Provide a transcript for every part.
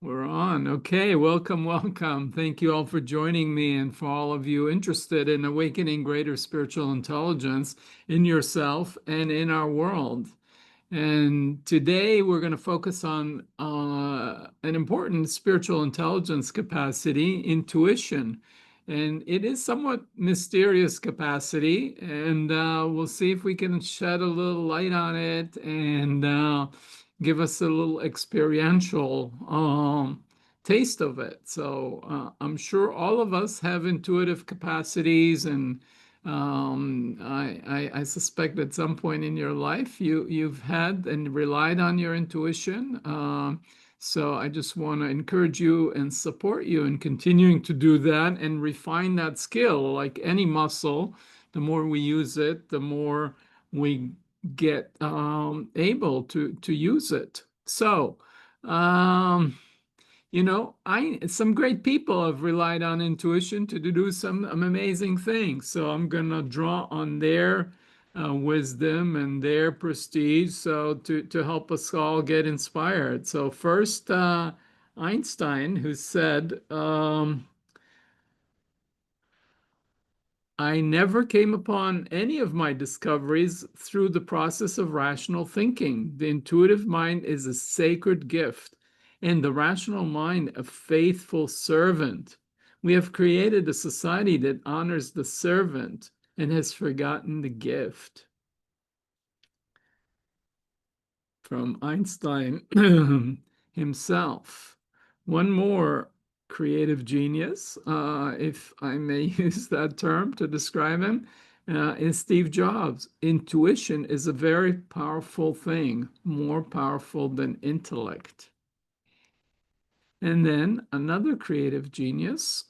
We're on. Okay, welcome, welcome. Thank you all for joining me and for all of you interested in awakening greater spiritual intelligence in yourself and in our world. And today we're going to focus on an important spiritual intelligence capacity, intuition. And it is somewhat mysterious capacity, and we'll see if we can shed a little light on it and give us a little experiential taste of it. So I'm sure all of us have intuitive capacities, and I suspect at some point in your life you've had and relied on your intuition. So I just want to encourage you and support you in continuing to do that and refine that skill. Like any muscle, the more we use it, the more we get able to use it. So, um, I some great people have relied on intuition to do some amazing things. So I'm gonna draw on their wisdom and their prestige, so to help us all get inspired. So first, Einstein, who said, I never came upon any of my discoveries through the process of rational thinking. The intuitive mind is a sacred gift, and the rational mind a faithful servant. We have created a society that honors the servant and has forgotten the gift. From Einstein himself. One more creative genius, if I may use that term to describe him, is Steve Jobs. Intuition is a very powerful thing, more powerful than intellect. And then another creative genius,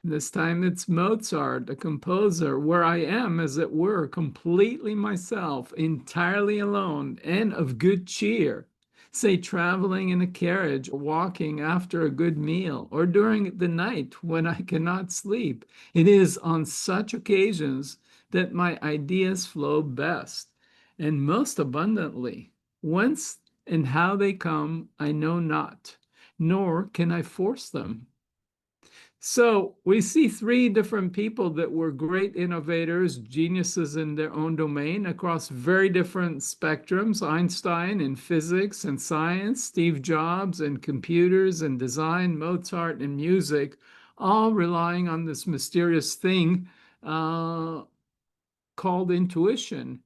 this time it's Mozart, a composer, where I am, as it were, completely myself, entirely alone, and of good cheer. Say, traveling in a carriage, or walking after a good meal, or during the night when I cannot sleep. It is on such occasions that my ideas flow best and most abundantly. Whence and how they come, I know not, nor can I force them. So we see three different people that were great innovators, geniuses in their own domain across very different spectrums. Einstein in physics and science, Steve Jobs in computers and design, Mozart in music, all relying on this mysterious thing uh, called intuition.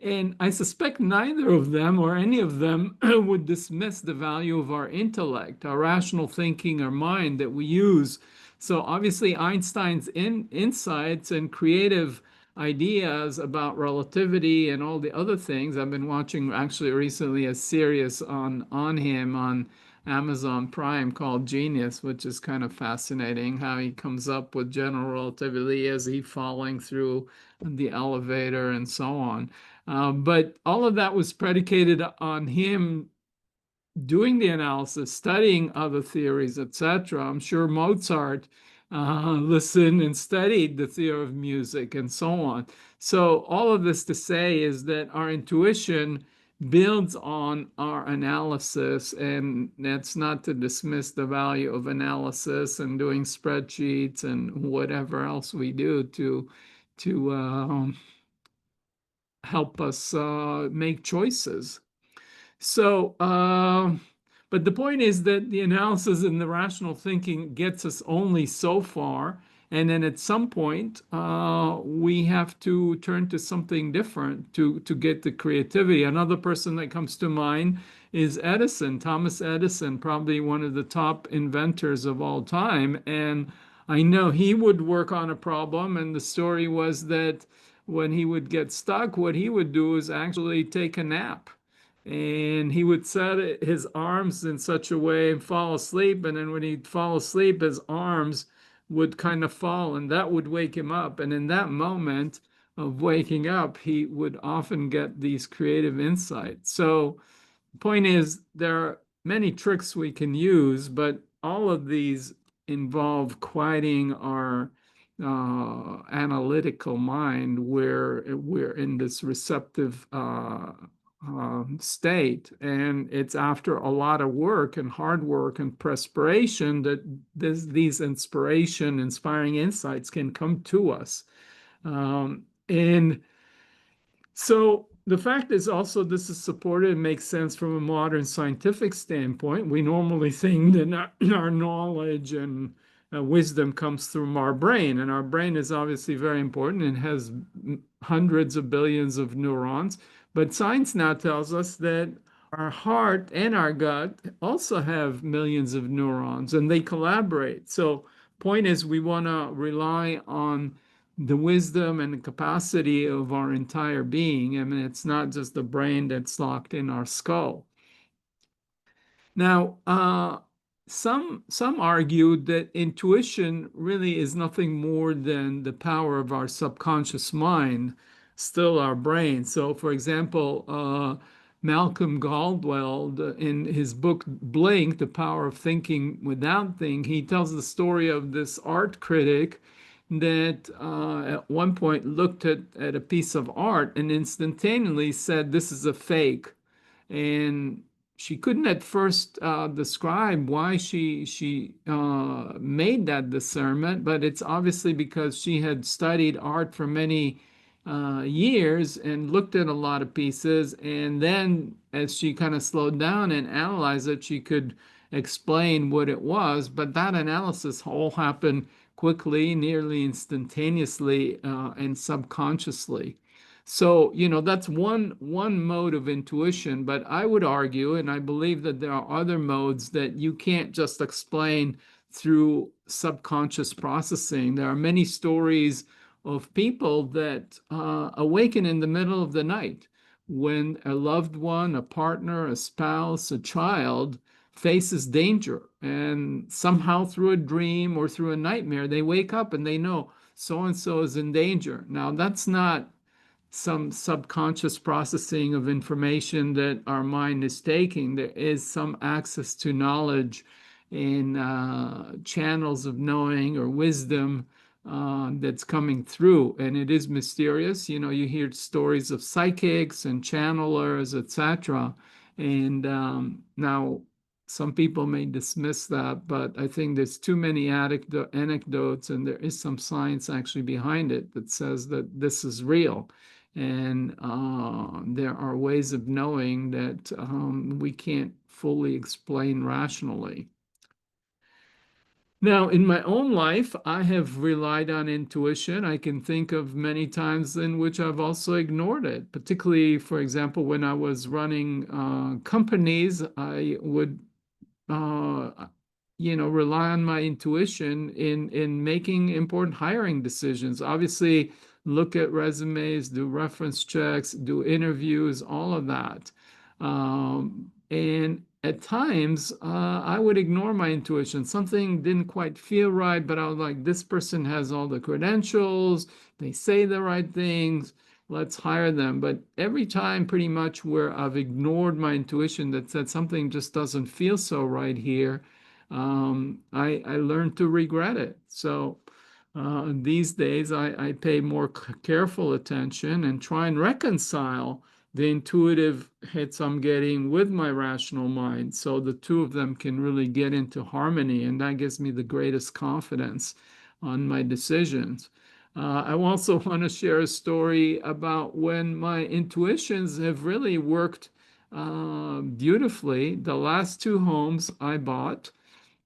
And I suspect neither of them or any of them would dismiss the value of our intellect, our rational thinking, our mind that we use. So obviously, Einstein's insights and creative ideas about relativity and all the other things. I've been watching actually recently a series on him on Amazon Prime called Genius, which is kind of fascinating how he comes up with general relativity as he falling through the elevator and so on. But all of that was predicated on him doing the analysis, studying other theories, etc. I'm sure Mozart listened and studied the theory of music and so on. So all of this to say is that our intuition builds on our analysis, and that's not to dismiss the value of analysis and doing spreadsheets and whatever else we do to help us make choices. So, but the point is that the analysis and the rational thinking gets us only so far. And then at some point, we have to turn to something different to get the creativity. Another person that comes to mind is Edison, Thomas Edison, probably one of the top inventors of all time. And I know he would work on a problem, and the story was that when he would get stuck, what he would do is actually take a nap, and he would set his arms in such a way and fall asleep. And then when he'd fall asleep, his arms would kind of fall, and that would wake him up. And in that moment of waking up, he would often get these creative insights. So the point is, there are many tricks we can use, but all of these involve quieting our analytical mind, where we're in this receptive state. And it's after a lot of work and hard work and perspiration that these inspiring insights can come to us. And so the fact is also this is supported and makes sense from a modern scientific standpoint. We normally think that our knowledge and wisdom comes through our brain, and our brain is obviously very important and has hundreds of billions of neurons. But science now tells us that our heart and our gut also have millions of neurons, and they collaborate. So, point is, we want to rely on the wisdom and the capacity of our entire being. I mean, it's not just the brain that's locked in our skull. Now, some argued that intuition really is nothing more than the power of our subconscious mind, still our brain. So, for example, Malcolm Gladwell, in his book Blink, The Power of Thinking Without Thinking, he tells the story of this art critic that at one point looked at a piece of art and instantaneously said, "This is a fake." And she couldn't at first describe why she made that discernment, but it's obviously because she had studied art for many years and looked at a lot of pieces, and then as she kind of slowed down and analyzed it, she could explain what it was. But that analysis all happened quickly, nearly instantaneously, and subconsciously. So, that's one mode of intuition, but I would argue, and I believe that there are other modes that you can't just explain through subconscious processing. There are many stories of people that awaken in the middle of the night when a loved one, a partner, a spouse, a child faces danger. And somehow through a dream or through a nightmare, they wake up and they know so and so is in danger. Now, that's not some subconscious processing of information that our mind is taking. There is some access to knowledge in channels of knowing or wisdom that's coming through, and it is mysterious. You hear stories of psychics and channelers, etc. And now some people may dismiss that, but I think there's too many anecdotes, and there is some science actually behind it that says that this is real. And there are ways of knowing that we can't fully explain rationally. Now, in my own life, I have relied on intuition. I can think of many times in which I've also ignored it, particularly, for example, when I was running companies, I would uh, rely on my intuition in making important hiring decisions. Obviously, look at resumes, do reference checks, do interviews, all of that. And at times, I would ignore my intuition. Something didn't quite feel right, but I was like, this person has all the credentials, they say the right things, let's hire them. But every time, pretty much, where I've ignored my intuition that said something just doesn't feel so right here, I learned to regret it. So these days, I pay more careful attention and try and reconcile the intuitive hits I'm getting with my rational mind, so the two of them can really get into harmony, and that gives me the greatest confidence on my decisions. I also want to share a story about when my intuitions have really worked beautifully. The last two homes I bought,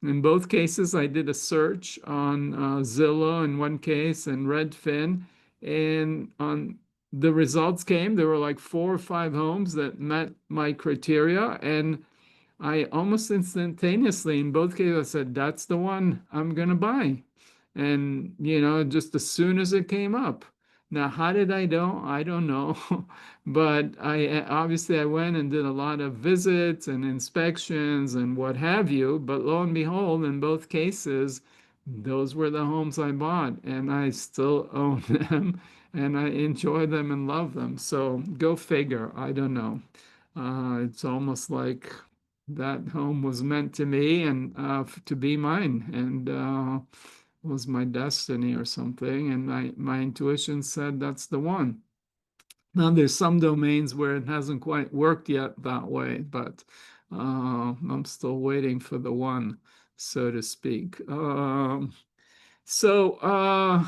in both cases, I did a search on Zillow in one case and Redfin, and on the results came, there were like 4 or 5 homes that met my criteria, and I almost instantaneously, in both cases, I said, that's the one I'm going to buy. And, just as soon as it came up. Now, how did I know? I don't know. But I went and did a lot of visits and inspections and what have you. But lo and behold, in both cases, those were the homes I bought, and I still own them and I enjoy them and love them. So go figure. I don't know. It's almost like that home was meant to me and to be mine, and was my destiny or something. And my intuition said that's the one. Now, there's some domains where it hasn't quite worked yet that way, but I'm still waiting for the one, so to speak. So,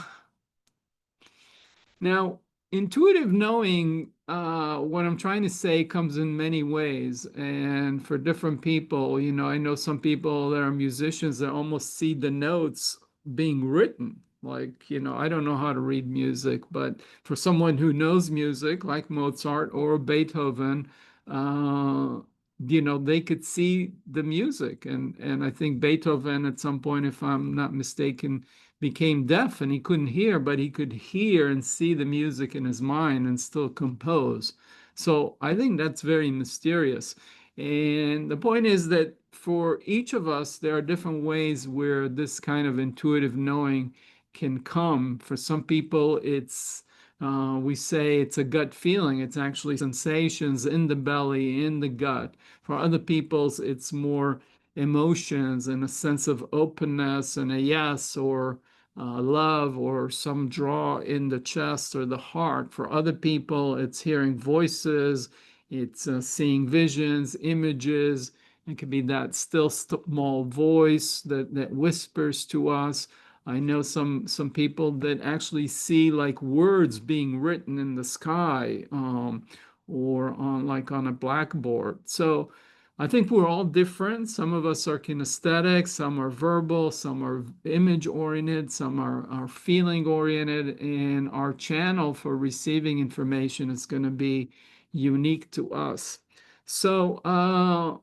now, intuitive knowing, what I'm trying to say comes in many ways. And for different people, I know some people that are musicians that almost see the notes being written. Like, I don't know how to read music, but for someone who knows music, like Mozart or Beethoven, uh, they could see the music. And I think Beethoven, at some point, if I'm not mistaken, became deaf and he couldn't hear, but he could hear and see the music in his mind and still compose. So I think that's very mysterious. And the point is that for each of us, there are different ways where this kind of intuitive knowing can come. For some people, we say it's a gut feeling. It's actually sensations in the belly, in the gut. For other people's, it's more emotions and a sense of openness and a yes or love or some draw in the chest or the heart. For other people, it's hearing voices, it's seeing visions, images. It could be that still small voice that whispers to us. I know some people that actually see like words being written in the sky, or on like on a blackboard. So I think we're all different. Some of us are kinesthetic, some are verbal, some are image oriented, some are feeling oriented, and our channel for receiving information is going to be unique to us. So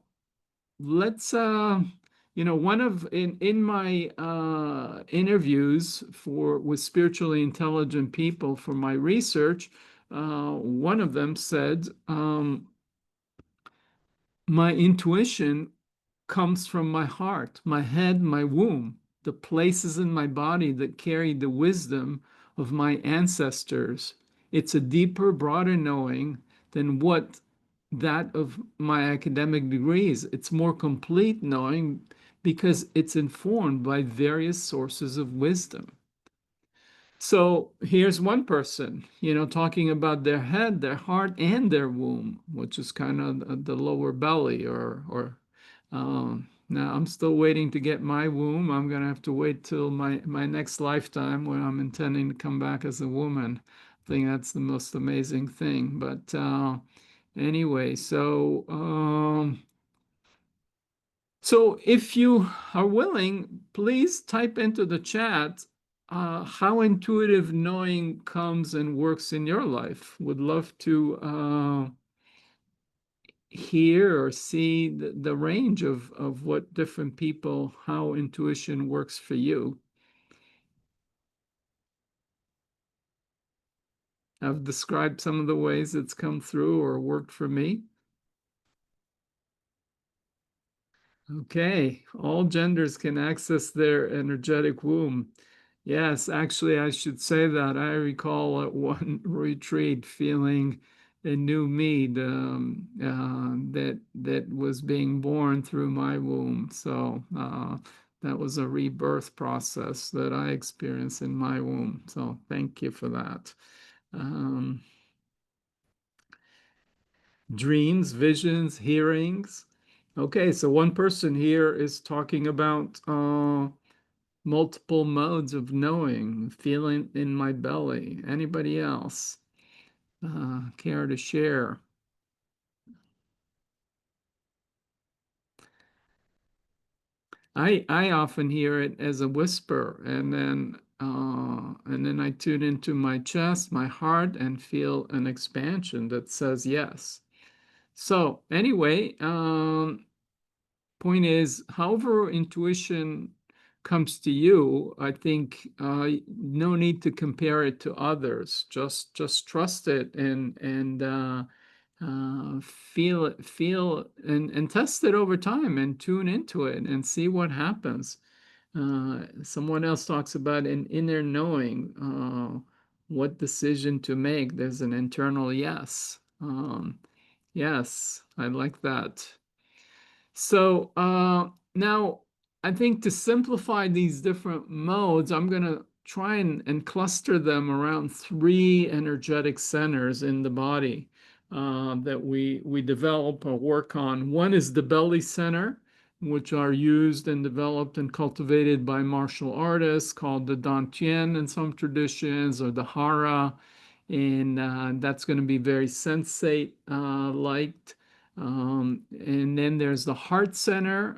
let's one of in my interviews for with spiritually intelligent people for my research, one of them said, my intuition comes from my heart, my head, my womb, the places in my body that carry the wisdom of my ancestors. It's a deeper, broader knowing than what that of my academic degrees. It's more complete knowing because it's informed by various sources of wisdom. So here's one person, talking about their head, their heart, and their womb, which is kind of the lower belly, or now I'm still waiting to get my womb. I'm gonna have to wait till my next lifetime when I'm intending to come back as a woman. I think that's the most amazing thing. But anyway, so if you are willing, please type into the chat how intuitive knowing comes and works in your life. Would love to hear or see the range of what different people, how intuition works for you. I've described some of the ways it's come through or worked for me. Okay, all genders can access their energetic womb. Yes, actually, I should say that. I recall at one retreat feeling a new me, that was being born through my womb. So that was a rebirth process that I experienced in my womb. So thank you for that. Um, Dreams, visions, hearings. Okay, so one person here is talking about multiple modes of knowing, feeling in my belly. Anybody else care to share? I often hear it as a whisper, and then I tune into my chest, my heart, and feel an expansion that says yes. So anyway, point is, however intuition comes to you, I think no need to compare it to others. Just trust it and feel it, feel and test it over time and tune into it and see what happens. Someone else talks about an inner knowing, what decision to make. There's an internal yes. Yes, I like that. So now I think to simplify these different modes, I'm going to try and cluster them around three energetic centers in the body that we develop or work on. One is the belly center, which are used and developed and cultivated by martial artists, called the Dantian in some traditions, or the Hara, and that's going to be very sensate liked. And then there's the heart center,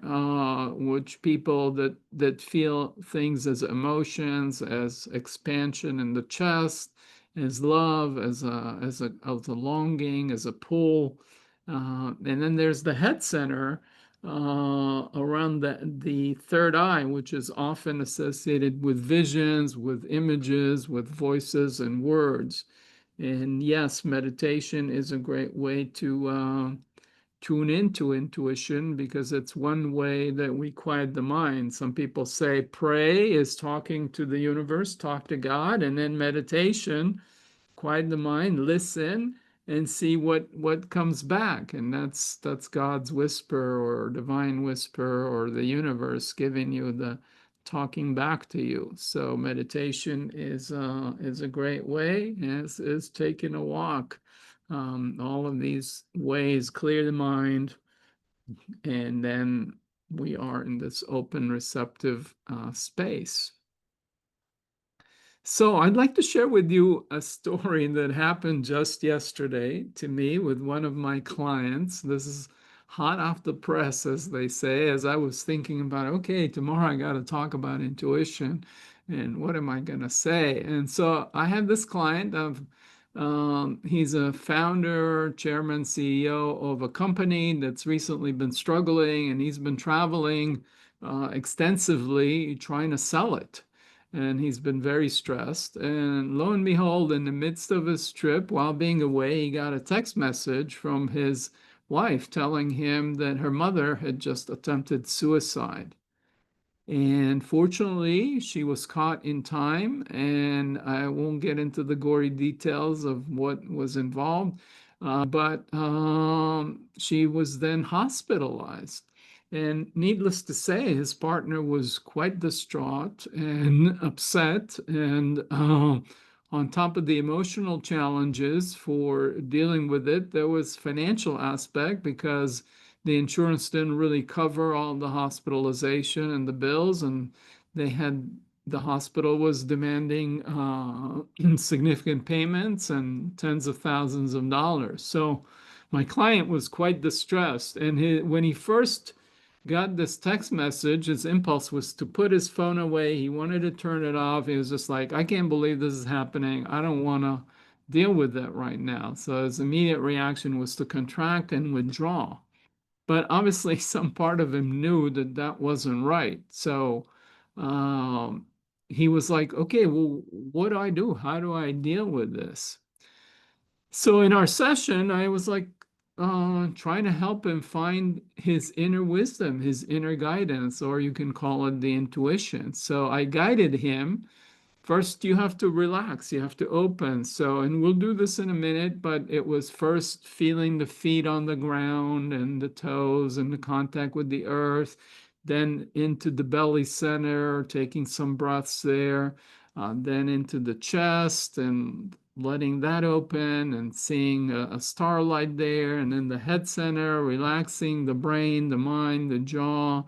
which people that feel things as emotions, as expansion in the chest, as love, as a longing, as a pull. And then there's the head center around the third eye, which is often associated with visions, with images, with voices and words. And yes, meditation is a great way to tune into intuition because it's one way that we quiet the mind. Some people say pray is talking to the universe, talk to God, and then meditation, quiet the mind, listen, and see what comes back. And that's God's whisper or divine whisper or the universe giving you the talking back to you. So meditation is a great way, as is taking a walk. All of these ways clear the mind, and then we are in this open, receptive space. So I'd like to share with you a story that happened just yesterday to me with one of my clients. This is hot off the press, as they say, as I was thinking about, okay, tomorrow I got to talk about intuition and what am I going to say? And so I had this client of, he's a founder, chairman, CEO of a company that's recently been struggling, and he's been traveling extensively trying to sell it, and he's been very stressed. And lo and behold, in the midst of his trip, while being away, he got a text message from his wife telling him that her mother had just attempted suicide. And fortunately, she was caught in time, and I won't get into the gory details of what was involved, but she was then hospitalized. And needless to say, his partner was quite distraught and upset. And on top of the emotional challenges for dealing with it, there was financial aspect because the insurance didn't really cover all the hospitalization and the bills, and the hospital was demanding significant payments and tens of thousands of dollars. So my client was quite distressed, and when he first got this text message, his impulse was to put his phone away. He wanted to turn it off. He was just like, I can't believe this is happening. I don't want to deal with that right now. So his immediate reaction was to contract and withdraw. But obviously, some part of him knew that that wasn't right. So um, he was like, okay, well, what do I do? How do I deal with this? So in our session, I was like trying to help him find his inner wisdom, his inner guidance, or you can call it the intuition. So I guided him. First, you have to relax, you have to open. So, and we'll do this in a minute, but it was first feeling the feet on the ground and the toes and the contact with the earth, then into the belly center, taking some breaths there, then into the chest and letting that open and seeing a starlight there, and then the head center, relaxing the brain, the mind, the jaw,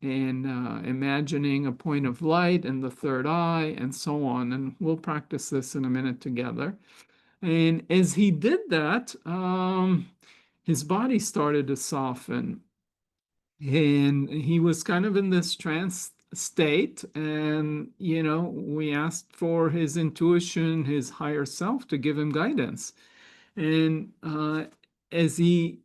and imagining a point of light in the third eye, and so on. And we'll practice this in a minute together. And as he did that, his body started to soften, and he was kind of in this trance state. And, we asked for his intuition, his higher self, to give him guidance. And as he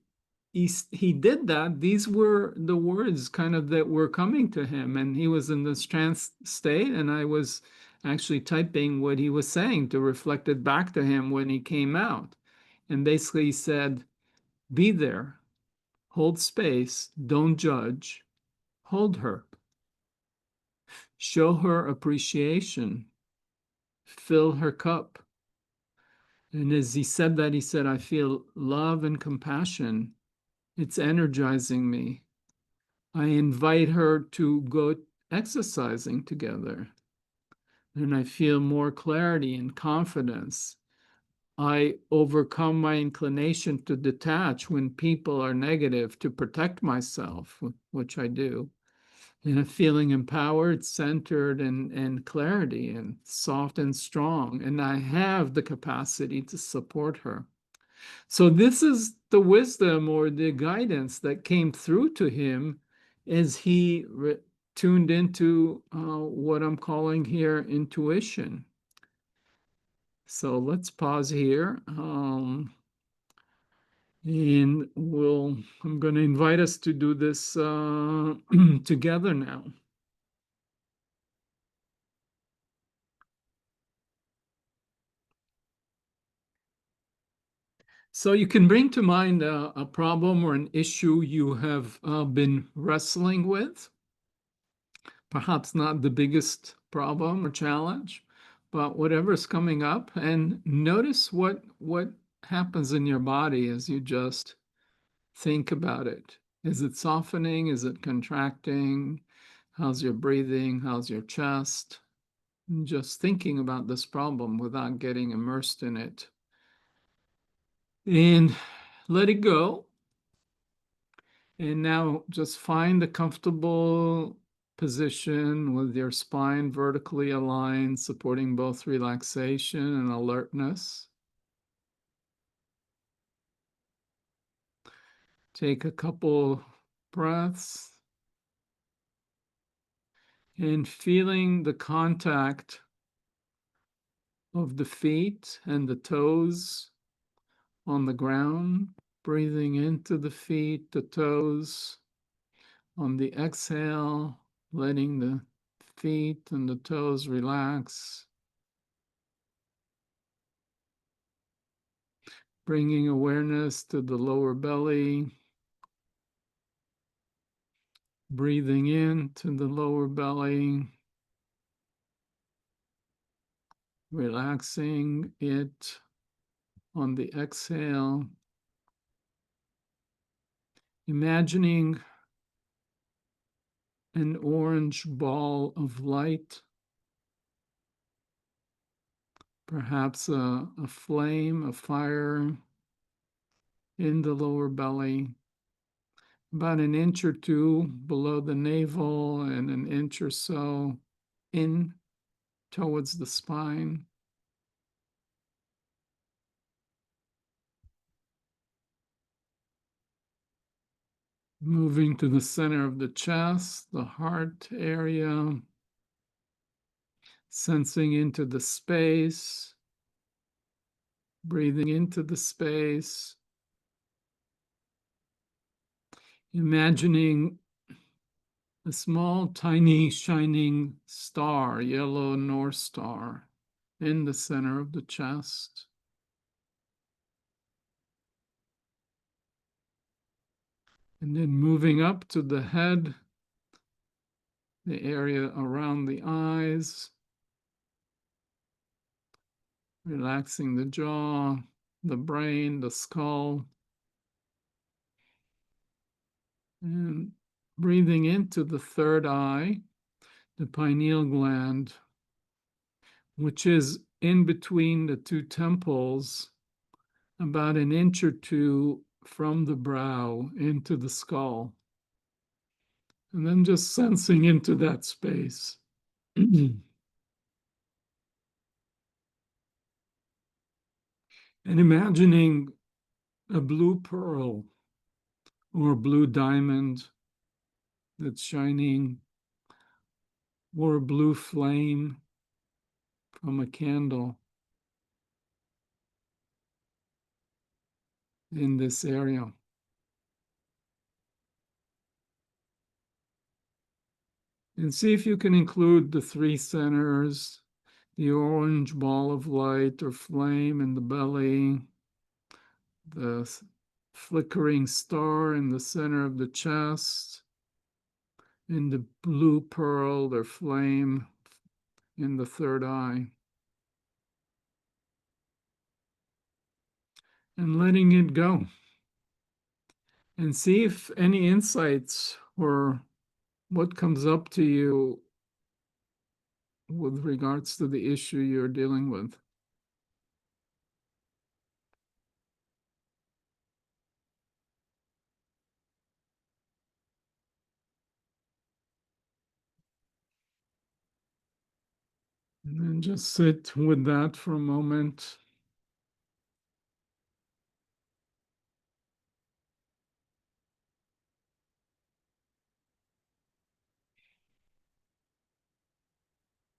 did that, these were the words kind of that were coming to him, and he was in this trance state, and I was actually typing what he was saying to reflect it back to him when he came out. And basically he said, be there, hold space, don't judge, hold her, show her appreciation, fill her cup. And as he said that, he said, I feel love and compassion. It's energizing me. I invite her to go exercising together. and I feel more clarity and confidence. I overcome my inclination to detach when people are negative to protect myself, which I do. And I'm feeling empowered, centered, and clarity, and soft and strong. And I have the capacity to support her. So, this is the wisdom or the guidance that came through to him as he tuned into what I'm calling here intuition. So, let's pause here. And I'm going to invite us to do this together now. So you can bring to mind a problem or an issue you have been wrestling with. Perhaps not the biggest problem or challenge, but whatever's coming up, and notice what happens in your body as you just think about it. Is it softening? Is it contracting? How's your breathing? How's your chest? And just thinking about this problem without getting immersed in it. And let it go. And now just find a comfortable position with your spine vertically aligned, supporting both relaxation and alertness. Take a couple breaths and feeling the contact of the feet and the toes on the ground, breathing into the feet, the toes. On the exhale, letting the feet and the toes relax, bringing awareness to the lower belly, breathing into the lower belly, relaxing it on the exhale, imagining an orange ball of light, perhaps a flame, a fire in the lower belly, about an inch or two below the navel and an inch or so in towards the spine. Moving to the center of the chest, the heart area, sensing into the space, breathing into the space, imagining a small, tiny, shining star, yellow North Star, in the center of the chest. And then moving up to the head, the area around the eyes, relaxing the jaw, the brain, the skull, and breathing into the third eye, the pineal gland, which is in between the two temples, about an inch or two from the brow into the skull. And then just sensing into that space. And imagining a blue pearl or a blue diamond that's shining, or a blue flame from a candle in this area. And see if you can include the three centers, the orange ball of light or flame in the belly, the flickering star in the center of the chest, and the blue pearl or flame in the third eye. And letting it go. And see if any insights or what comes up to you with regards to the issue you're dealing with. And then just sit with that for a moment.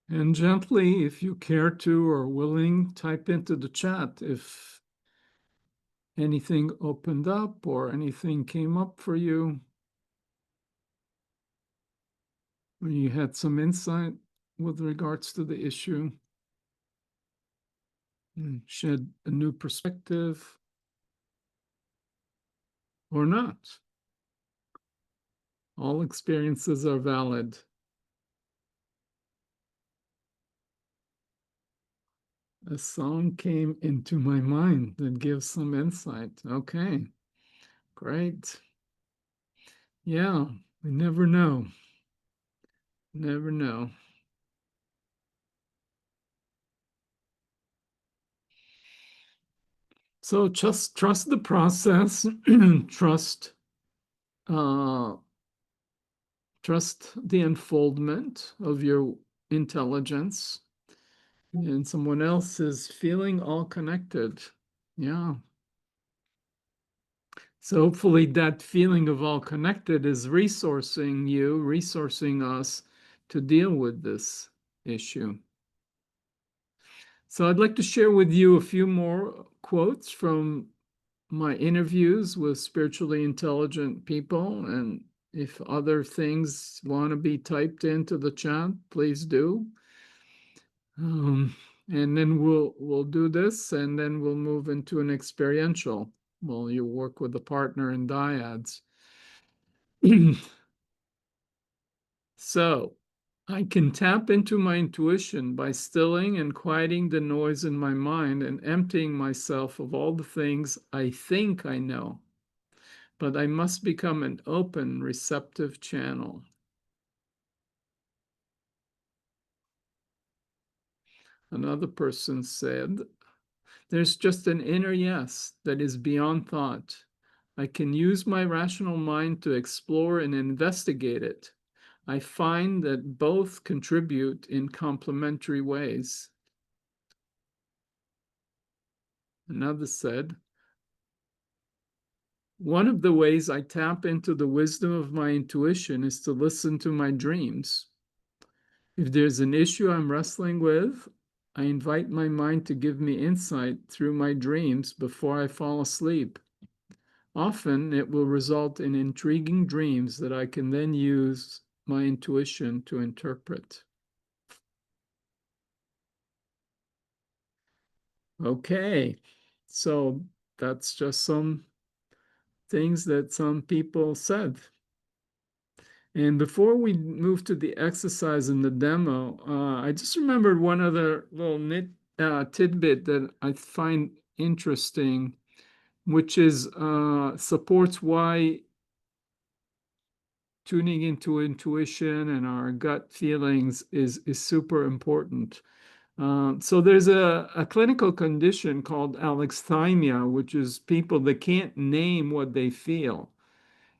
And gently, if you care to or willing, type into the chat if anything opened up or anything came up for you, or you had some insight with regards to the issue, and shed a new perspective or not. All experiences are valid. A song came into my mind that gives some insight. Okay, great. Yeah, we never know. Never know. So just trust the process, trust uh, trust the unfoldment of your intelligence, and someone else is feeling all connected. Yeah. So hopefully that feeling of all connected is resourcing you, resourcing us to deal with this issue. So I'd like to share with you a few more quotes from my interviews with spiritually intelligent people. And if other things want to be typed into the chat, please do. Um, and then we'll do this, and then we'll move into an experiential. Well, you work with a partner in dyads. So I can tap into my intuition by stilling and quieting the noise in my mind and emptying myself of all the things I think I know. But I must become an open, receptive channel. Another person said, there's just an inner yes that is beyond thought. I can use my rational mind to explore and investigate it. I find that both contribute in complementary ways. Another said, one of the ways I tap into the wisdom of my intuition is to listen to my dreams. If there's an issue I'm wrestling with, I invite my mind to give me insight through my dreams before I fall asleep. Often it will result in intriguing dreams that I can then use my intuition to interpret. Okay, so that's just some things that some people said. And before we move to the exercise and the demo, I just remembered one other little tidbit that I find interesting, which is supports why tuning into intuition and our gut feelings is super important. So there's a clinical condition called alexithymia, which is people that can't name what they feel.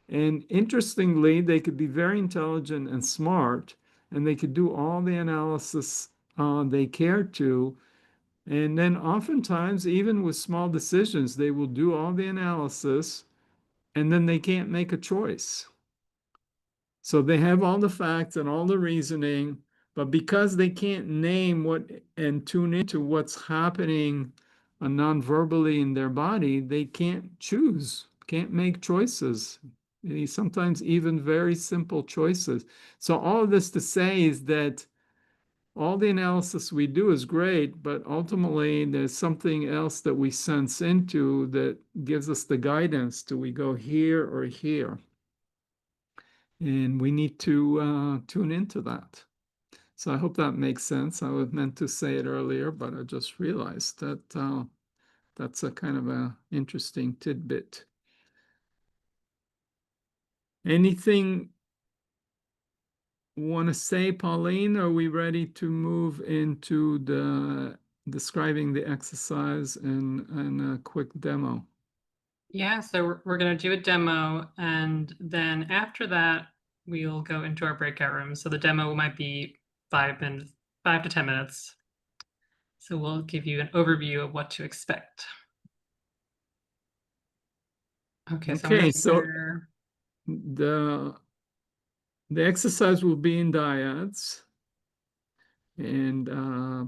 And interestingly, they could be very intelligent and smart, and they could do all the analysis they care to. And then oftentimes, even with small decisions, they will do all the analysis, and then they can't make a choice. So they have all the facts and all the reasoning, but because they can't name what and tune into what's happening non-verbally in their body, they can't choose, can't make choices. Sometimes even very simple choices. So all of this to say is that all the analysis we do is great, but ultimately there's something else that we sense into that gives us the guidance. Do we go here or here? And we need to tune into that. So I hope that makes sense. I was meant to say it earlier, but I just realized that that's a kind of a interesting tidbit. Anything want to say, Pauline, are we ready to move into the describing the exercise and a quick demo? Yeah, so we're going to do a demo, and then after that, we'll go into our breakout room. So the demo might be 5 minutes, 5 to 10 minutes. So we'll give you an overview of what to expect. Okay, so I'm going Okay, to so share. the the exercise will be in dyads, and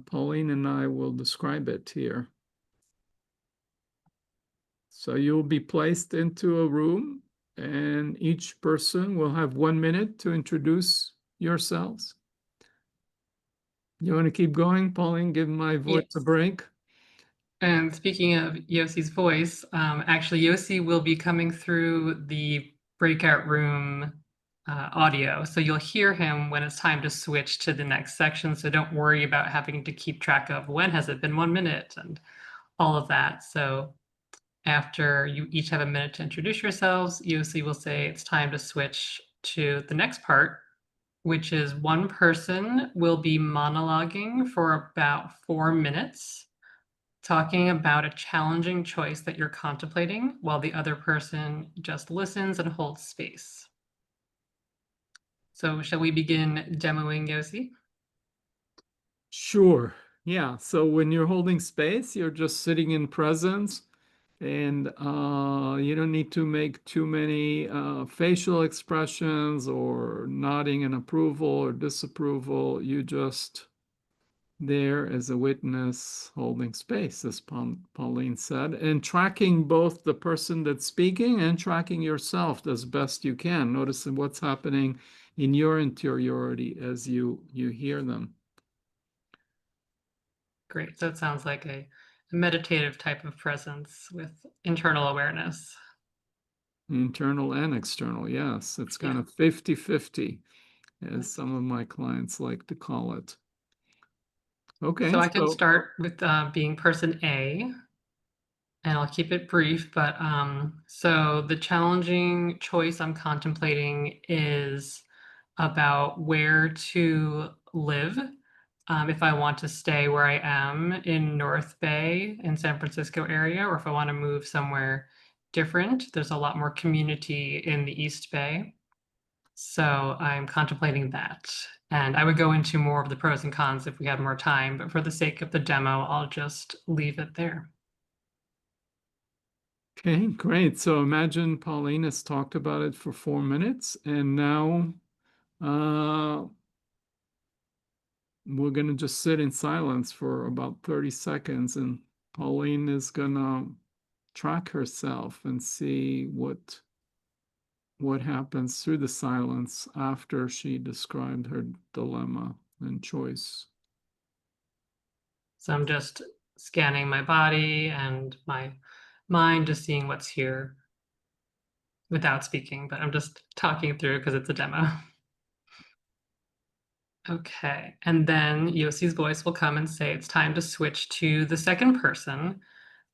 Pauline and I will describe it here. So you'll be placed into a room, and each person will have 1 minute to introduce yourselves. You want to keep going, Pauline? Give my voice a Yes. break. And speaking of Yosi's voice, actually, Yosi will be coming through the breakout room audio. So you'll hear him when it's time to switch to the next section. So don't worry about having to keep track of when has it been 1 minute and all of that. So after you each have a minute to introduce yourselves, Yosi will say it's time to switch to the next part, which is one person will be monologuing for about 4 minutes talking about a challenging choice that you're contemplating while the other person just listens and holds space. So shall we begin demoing Yosi? Sure. Yeah. So when you're holding space, you're just sitting in presence, and you don't need to make too many facial expressions or nodding in approval or disapproval. You just there as a witness holding space, as Pauline said, and tracking both the person that's speaking and tracking yourself as best you can, noticing what's happening in your interiority as you hear them. Great. So it sounds like a meditative type of presence with internal awareness. Internal and external, yes. It's kind Yeah. of 50-50, as some of my clients like to call it. So Okay, I can so start with being person A, and I'll keep it brief. But so the challenging choice I'm contemplating is about where to live. If I want to stay where I am in North Bay in San Francisco area, or if I want to move somewhere different. There's a lot more community in the East Bay. So I'm contemplating that. And I would go into more of the pros and cons if we had more time, but for the sake of the demo, I'll just leave it there. okay, great. So imagine Pauline has talked about it for 4 minutes, and now uh, we're going to just sit in silence for about 30 seconds, and Pauline is going to track herself and see what happens through the silence after she described her dilemma and choice. So I'm just scanning my body and my mind, just seeing what's here without speaking, but I'm just talking through because it's a demo. Okay, and then Yosi's voice will come and say it's time to switch to the second person,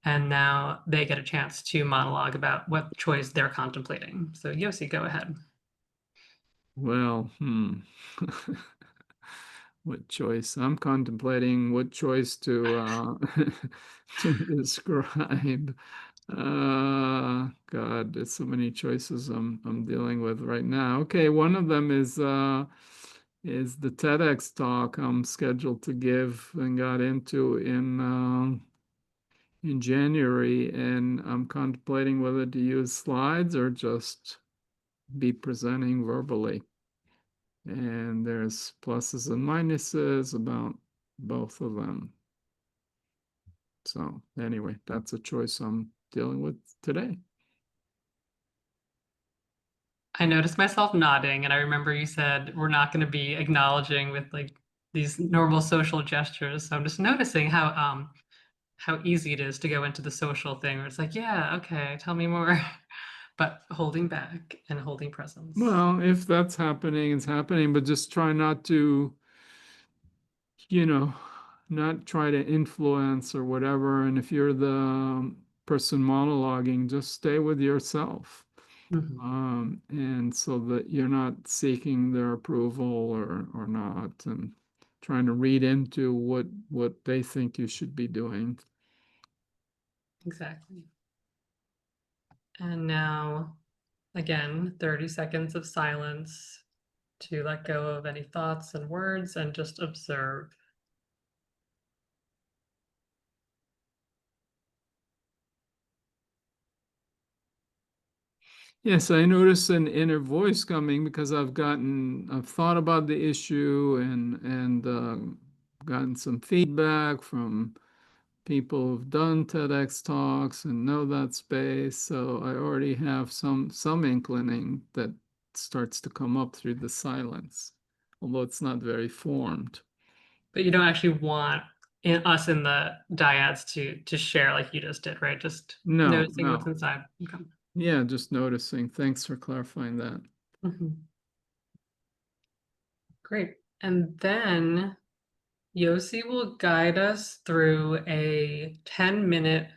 and now they get a chance to monologue about what choice they're contemplating. So Yosi, go ahead. Well, what choice? I'm contemplating what choice to to describe. God, there's so many choices I'm dealing with right now. Okay, one of them is the TEDx talk I'm scheduled to give and got into in January, and I'm contemplating whether to use slides or just be presenting verbally. And there's pluses and minuses about both of them. So anyway, that's a choice I'm dealing with today. I noticed myself nodding, and I remember you said we're not going to be acknowledging with like these normal social gestures. So I'm just noticing how easy it is to go into the social thing where it's like, yeah, okay, tell me more, but holding back and holding presence. Well, if that's happening, it's happening, but just try not to, you know, not try to influence or whatever. And if you're the person monologuing, just stay with yourself. Mhm. And so that you're not seeking their approval or not, and trying to read into what they think you should be doing. Exactly. And now, again, 30 seconds of silence to let go of any thoughts and words and just observe. Yes, I notice an inner voice coming because I've thought about the issue and gotten some feedback from people who've done TEDx talks and know that space. So I already have some inclining that starts to come up through the silence, although it's not very formed. But you don't actually want us in the dyads to share like you just did, right? Just No, noticing what's no. inside. Okay. Yeah, just noticing. Thanks for clarifying that. Mhm. Great. And then Yosi will guide us through a 10-minute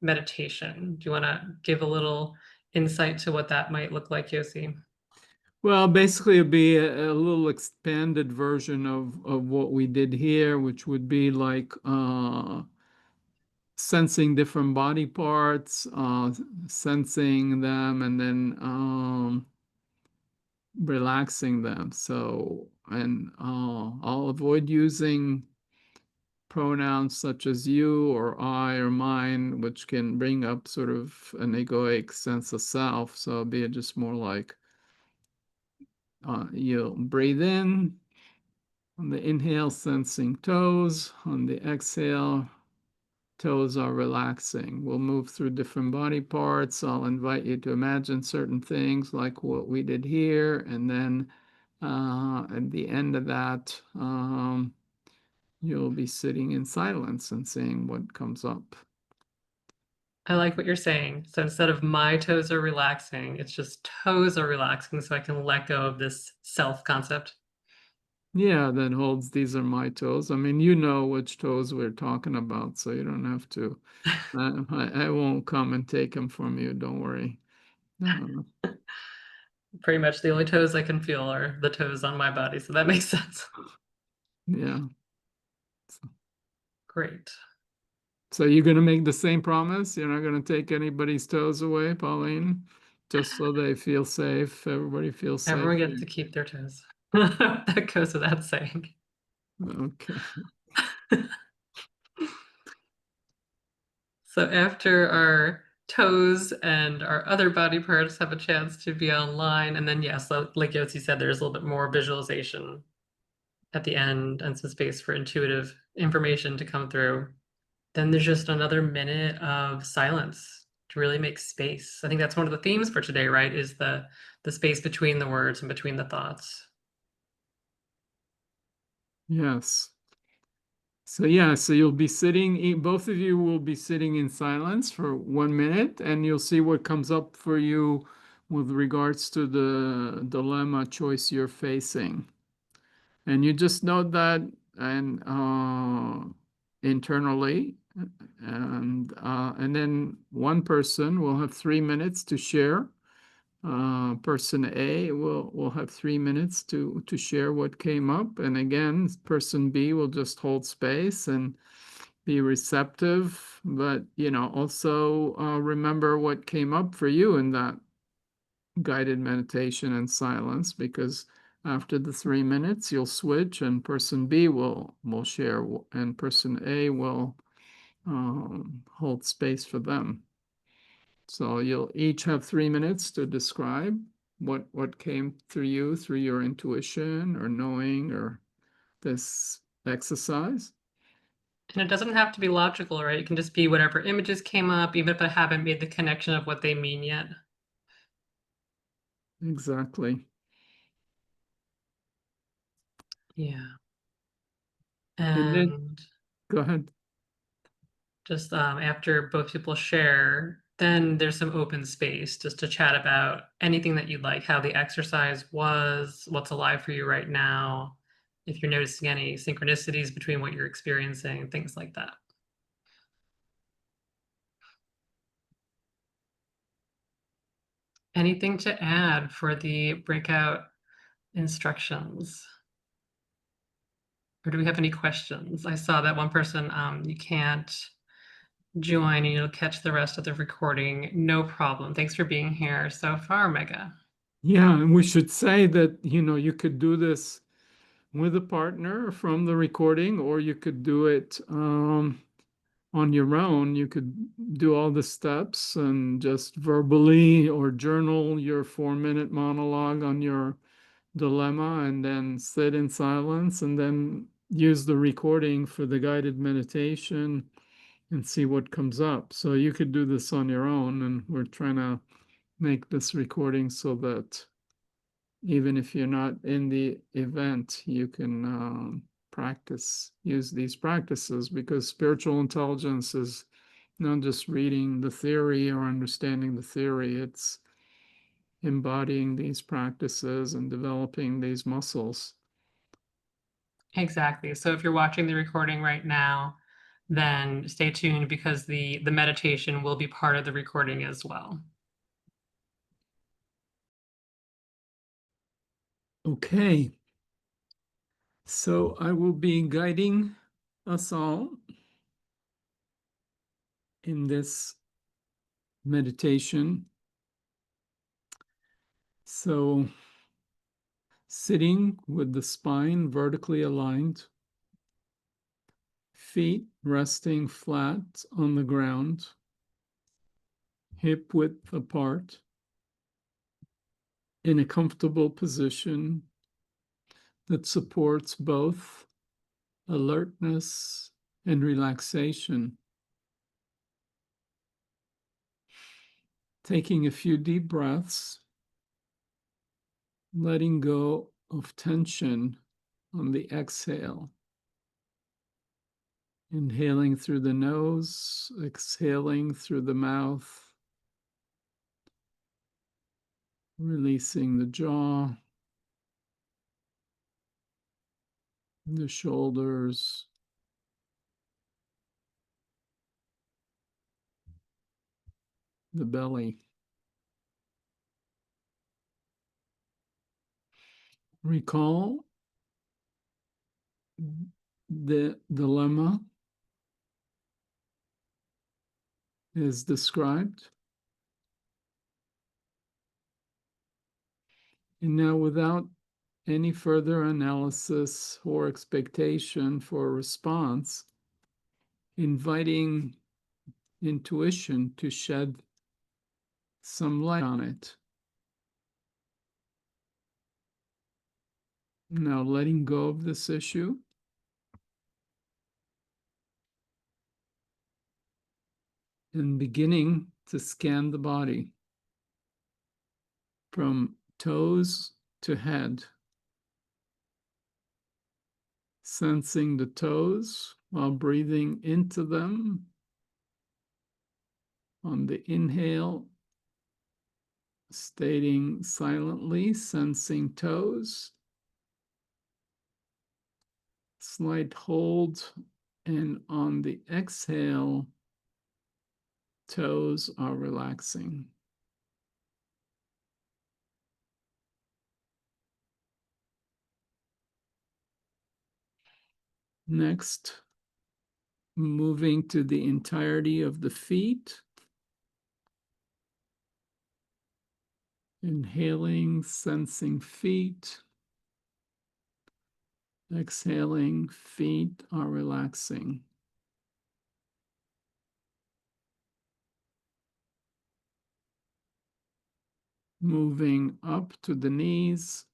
meditation. Do you want to give a little insight to what that might look like, Yosi? Well, basically, it'd be a little expanded version of what we did here, which would be like sensing different body parts, sensing them, and then relaxing them. So, and I'll avoid using pronouns such as you or I or mine, which can bring up sort of an egoic sense of self. So it'll be just more like you'll breathe in. On the inhale, sensing toes. On the exhale, toes are relaxing. We'll move through different body parts. I'll invite you to imagine certain things like what we did here. And then at the end of that, you'll be sitting in silence and seeing what comes up. I like what you're saying. So instead of my toes are relaxing, it's just toes are relaxing so I can let go of this self concept. Yeah, that holds these are my toes. I mean, you know which toes we're talking about, so you don't have to. I won't come and take them from you. Don't worry. Uh, Pretty much the only toes I can feel are the toes on my body. So that makes sense. yeah. Great. So you're gonna make the same promise? You're not gonna take anybody's toes away, Pauline, just so they feel safe. Everybody feels safe Everyone gets here. to keep their toes. That goes without saying. Okay. So after our toes and our other body parts have a chance to be online, and then yes, like Yotzi said, there's a little bit more visualization at the end and some space for intuitive information to come through. Then there's just another minute of silence to really make space. I think that's one of the themes for today, right? Is the space between the words and between the thoughts. Yes. So yeah, so you'll be sitting, both of you will be sitting in silence for 1 minute, and you'll see what comes up for you with regards to the dilemma choice you're facing. And you just note that and internally, and then one person will have 3 minutes to share. Person A will have 3 minutes to share what came up, and again, person B will just hold space and be receptive, but also remember what came up for you in that guided meditation and silence, because after the 3 minutes you'll switch and person B will share and person A will hold space for them. So you'll each have 3 minutes to describe what came through you through your intuition or knowing or this exercise. And it doesn't have to be logical, right? It can just be whatever images came up, even if I haven't made the connection of what they mean yet. Exactly. Yeah. And then And go ahead. just after both people share, then there's some open space just to chat about anything that you'd like, how the exercise was, what's alive for you right now, if you're noticing any synchronicities between what you're experiencing, things like that. Anything to add for the breakout instructions? Or do we have any questions? I saw that one person, you can't join and you'll catch the rest of the recording. No problem. Thanks for being here so far, Mega. Yeah, and we should say that, you could do this with a partner from the recording, or you could do it on your own. You could do all the steps and just verbally or journal your 4-minute monologue on your dilemma and then sit in silence and then use the recording for the guided meditation and see what comes up. So you could do this on your own, and we're trying to make this recording so that even if you're not in the event, you can use these practices, because spiritual intelligence is not just reading the theory or understanding the theory, it's embodying these practices and developing these muscles. Exactly. So if you're watching the recording right now, then stay tuned because the meditation will be part of the recording as well. Okay. So I will be guiding us all in this meditation. So sitting with the spine vertically aligned, feet resting flat on the ground, hip width apart, in a comfortable position that supports both alertness and relaxation. Taking a few deep breaths, letting go of tension on the exhale. Inhaling through the nose, exhaling through the mouth, releasing the jaw, the shoulders, the belly. Recall the dilemma is described. And now, without any further analysis or expectation for a response, inviting intuition to shed some light on it. Now, letting go of this issue and beginning to scan the body from toes to head, sensing the toes while breathing into them on the inhale, stating silently, sensing toes, slight hold, and on the exhale, toes are relaxing. Next, moving to the entirety of the feet. Inhaling, sensing feet. Exhaling, feet are relaxing. Moving up to the knees.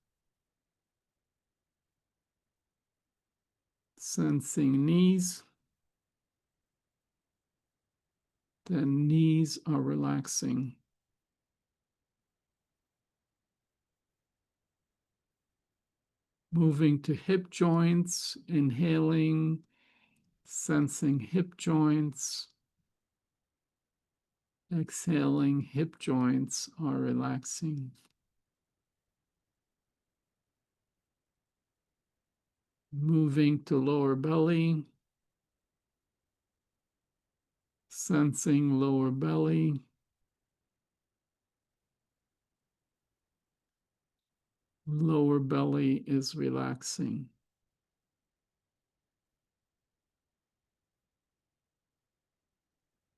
Sensing knees. The knees are relaxing. Moving to hip joints, inhaling, sensing hip joints. Exhaling, hip joints are relaxing. Moving to lower belly, sensing lower belly. Lower belly is relaxing.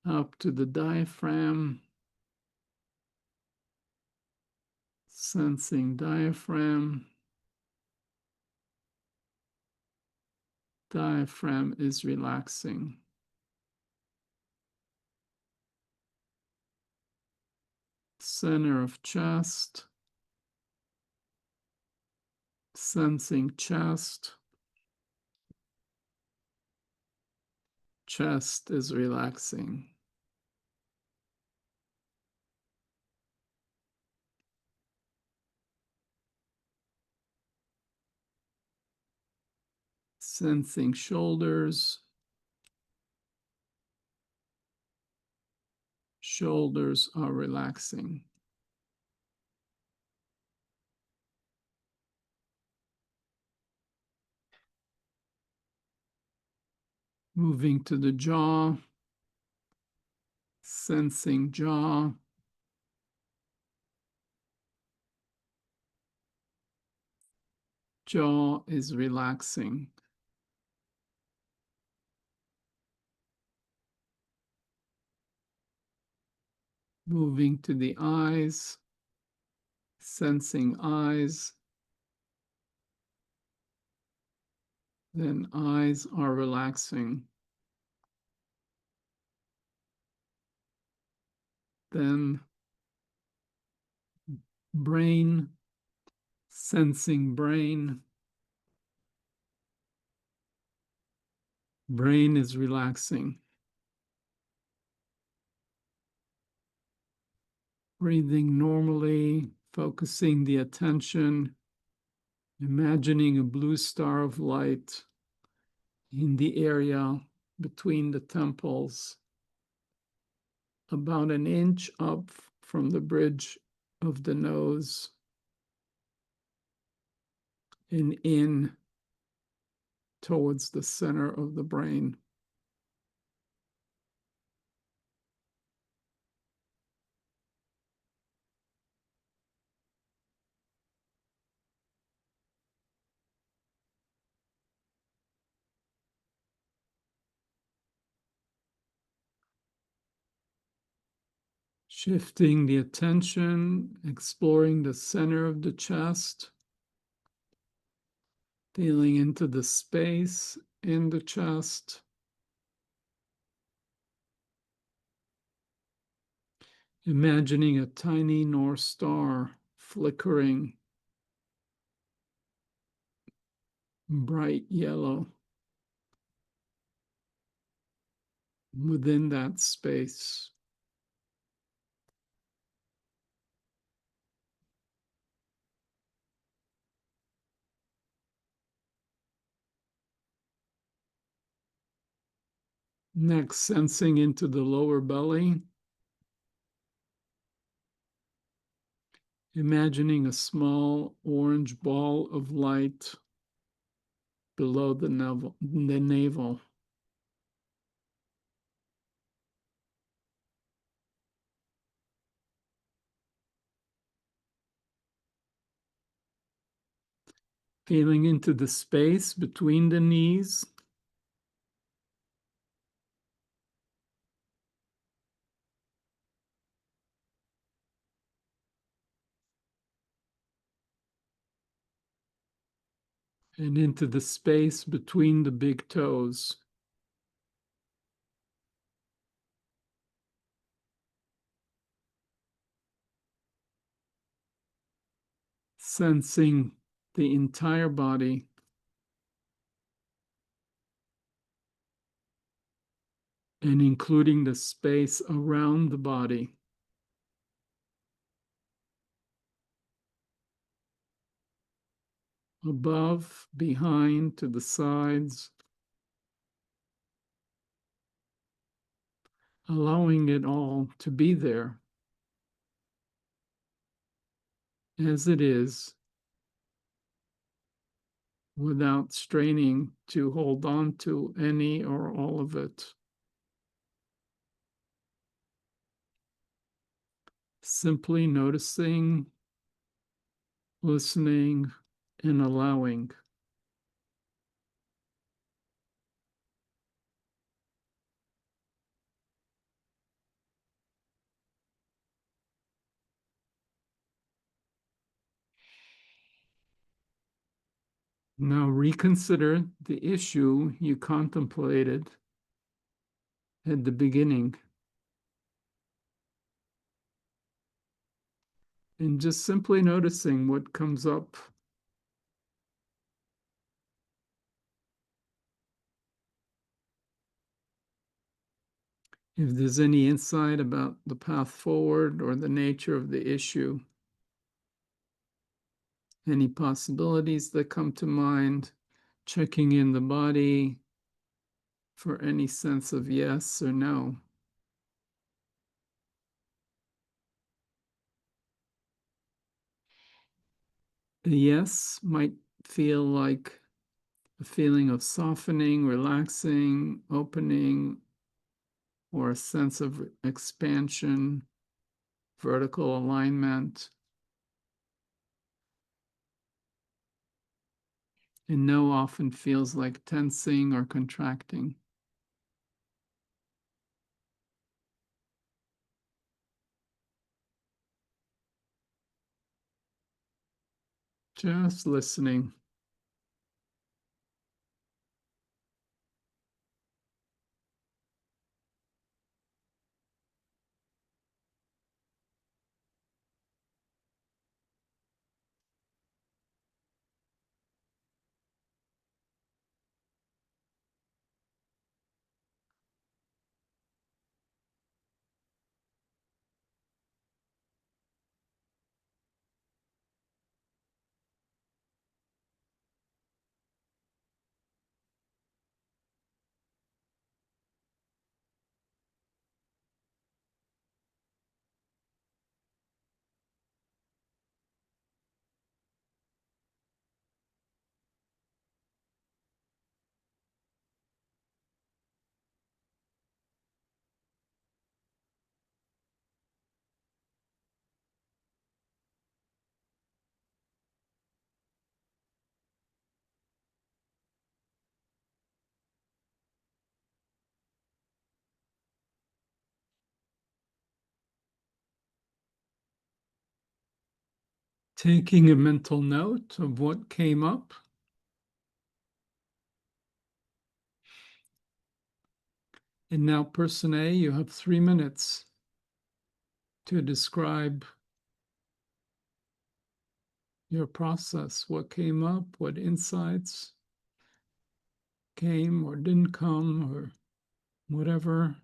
Up to the diaphragm, sensing diaphragm. Diaphragm is relaxing. Center of chest, sensing chest. Chest is relaxing. Sensing shoulders. Shoulders are relaxing. Moving to the jaw, sensing jaw. Jaw is relaxing. Moving to the eyes, sensing eyes. Then eyes are relaxing. Then brain, sensing brain. Brain is relaxing. Breathing normally, focusing the attention, imagining a blue star of light in the area between the temples, about an inch up from the bridge of the nose and in towards the center of the brain. Shifting the attention, exploring the center of the chest, feeling into the space in the chest. Imagining a tiny North Star flickering bright yellow within that space. Next, sensing into the lower belly, imagining a small orange ball of light below the navel. Feeling into the space between the knees. And into the space between the big toes. Sensing the entire body. And including the space around the body. Above, behind, to the sides. Allowing it all to be there as it is, without straining to hold on to any or all of it. Simply noticing listening, and allowing. Now reconsider the issue you contemplated at the beginning and just simply noticing what comes up. If there's any insight about the path forward or the nature of the issue, any possibilities that come to mind, checking in the body for any sense of yes or no. A yes might feel like a feeling of softening, relaxing, opening, or a sense of expansion, vertical alignment. And no often feels like tensing or contracting. Just listening. Taking a mental note of what came up. And now, person A, you have 3 minutes to describe your process. What came up, what insights came or didn't come, or whatever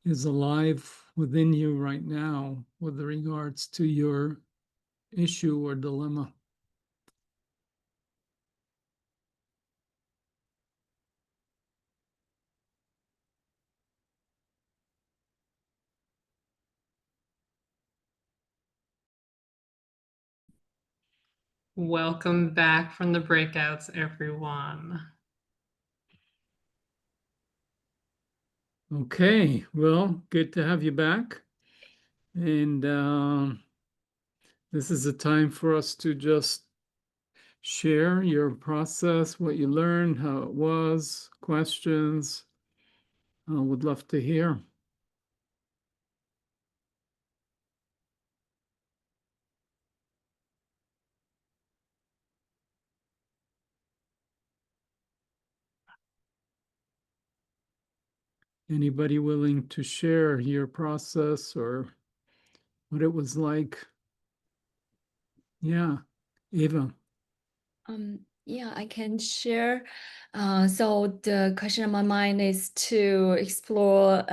is alive within you right now with regards to your issue or dilemma. Welcome back from the breakouts, everyone. Okay, well, good to have you back. And this is a time for us to just share your process, what you learned, how it was, questions. Would love to hear. Anybody willing to share your process or what it was like? Yeah, Eva. Yeah, I can share. So the question on my mind is to explore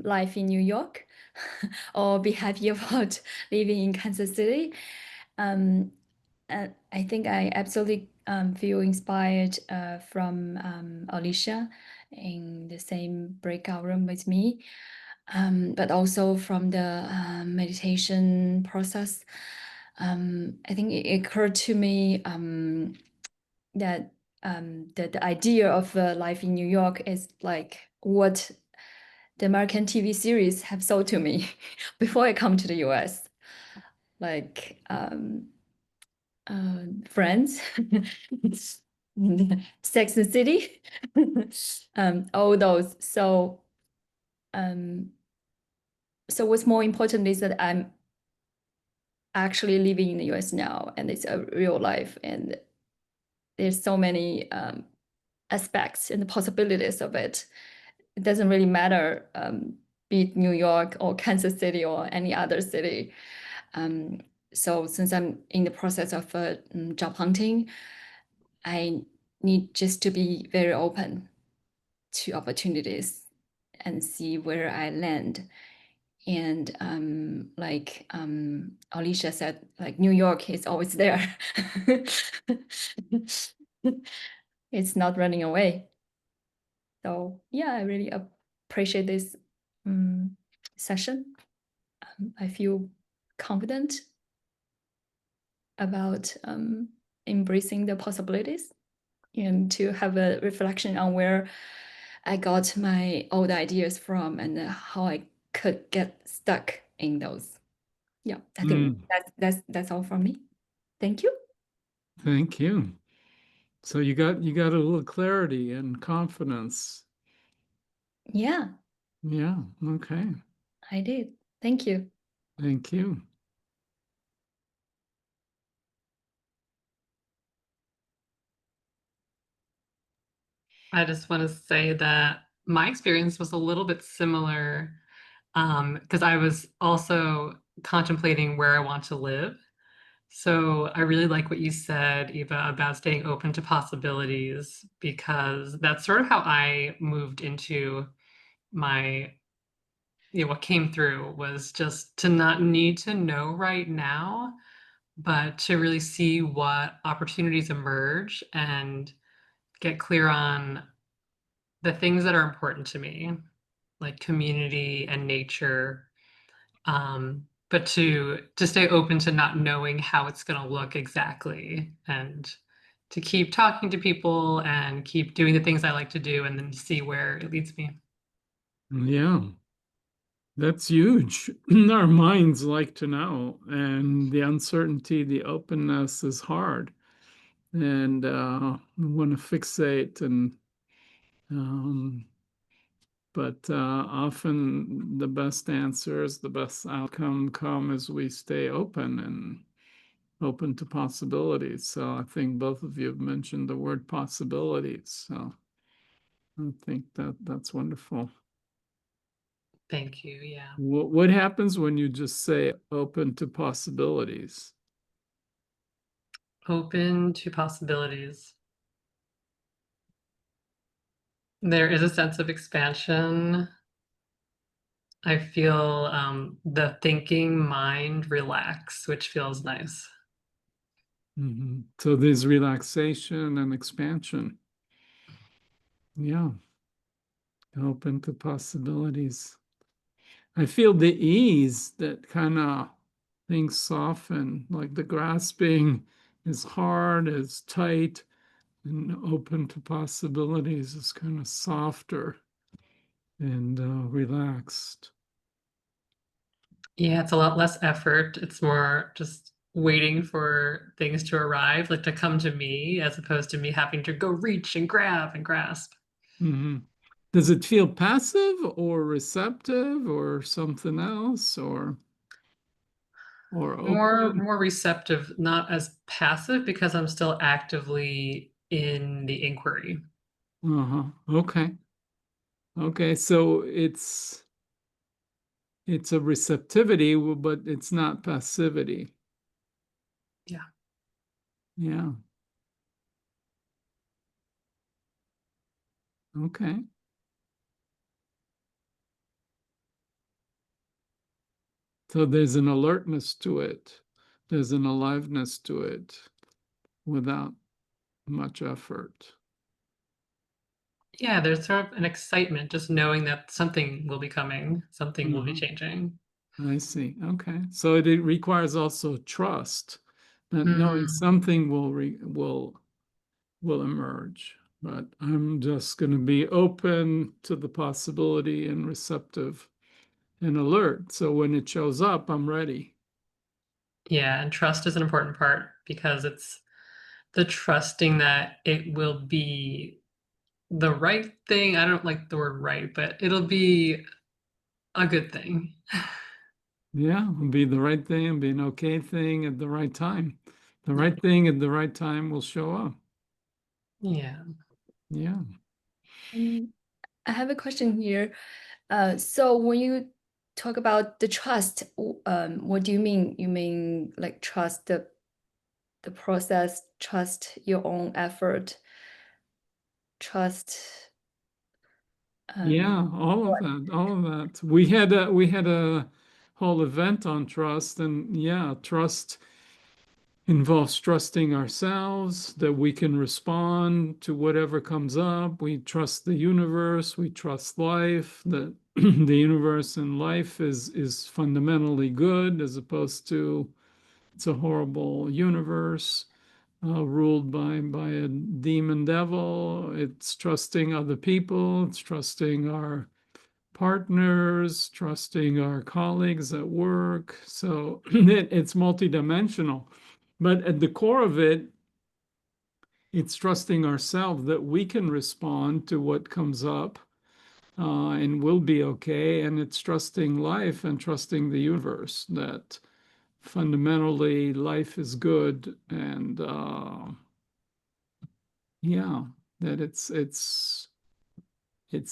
life in New York or be happy about living in Kansas City. And I think I absolutely feel inspired from Alicia in the same breakout room with me, but also from the meditation process. I think it occurred to me that the idea of life in New York is like what the American TV series have sold to me before I come to the US. Like Friends, Sex and the City, all those. So what's more important is that I'm actually living in the US now, and it's a real life, and there's so many aspects and the possibilities of it. It doesn't really matter, be it New York or Kansas City or any other city. So since I'm in the process of job hunting, I need just to be very open to opportunities and see where I land. And like Alicia said, like New York is always there. It's not running away. So yeah, I really appreciate this session. I feel confident about embracing the possibilities and to have a reflection on where I got my old ideas from and how I could get stuck in those. Yeah, I think that's all from me. Thank you. Thank you. So you got a little clarity and confidence. Yeah, Yeah, okay. I did. Thank you. Thank you. I just want to say that my experience was a little bit similar because I was also contemplating where I want to live. So I really like what you said, Eva, about staying open to possibilities, because that's sort of how I moved into my, what came through was just to not need to know right now, but to really see what opportunities emerge and get clear on the things that are important to me, like community and nature. But to stay open to not knowing how it's going to look exactly, and to keep talking to people and keep doing the things I like to do, and then see where it leads me. Yeah, that's huge. Our minds like to know, and the uncertainty, the openness is hard. And we want to fixate um, but often the best answers, the best outcome come as we stay open and open to possibilities. So I think both of you have mentioned the word possibilities. So I think that's wonderful. Thank you. Yeah. What happens when you just say open to possibilities? Open to possibilities. There is a sense of expansion. I feel the thinking mind relax, which feels nice. So there's relaxation and expansion. Yeah, open to possibilities. I feel the ease that kind of things soften, like the grasping is hard, is tight, and open to possibilities is kind of softer and relaxed. Yeah, it's a lot less effort. It's more just waiting for things to arrive, like to come to me, as opposed to me having to go reach and grab and grasp. hmm Does it feel passive or receptive or something else or open? More receptive, not as passive, because I'm still actively in the inquiry. Uh-huh. Okay. Okay. So it's a receptivity, but it's not passivity. Yeah. Yeah. Okay. So there's an alertness to it. There's an aliveness to it without much effort. Yeah, there's sort of an excitement just knowing that something will be coming, something will be Uh-huh. changing. I see. Okay. So it requires also trust that knowing Mm, something will emerge. But I'm just going to be open to the possibility and receptive and alert. So when it shows up, I'm ready. yeah, and trust is an important part because it's the trusting that it will be the right thing. I don't like the word right, but it'll be a good thing. Yeah, it'll be the right thing and be an okay thing at the right time. The right thing at the right time will show up. Yeah. Yeah. I have a question here. So when you talk about the trust, what do you mean? You mean like trust the process, trust your own effort, trust Yeah, all of that, all of that. We had a whole event on trust, and yeah, trust involves trusting ourselves that we can respond to whatever comes up. We trust the universe, we trust life, that the universe and life is fundamentally good as opposed to it's a horrible universe ruled by a demon devil. It's trusting other people, it's trusting our partners, trusting our colleagues at work. So it's multidimensional. But at the core of it, it's trusting ourselves that we can respond to what comes up and we'll be okay. And it's trusting life and trusting the universe that fundamentally life is good and yeah, that it's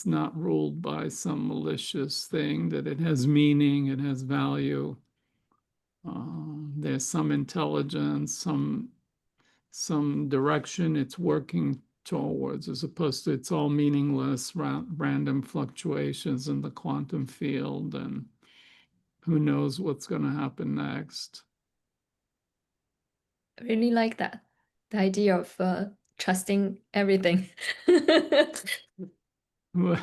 not ruled by some malicious thing, that it has meaning, it has value. There's some intelligence, some direction it's working towards, as opposed to it's all meaningless, random fluctuations in the quantum field, and who knows what's going to happen next. I really like that. The idea of trusting everything. Well,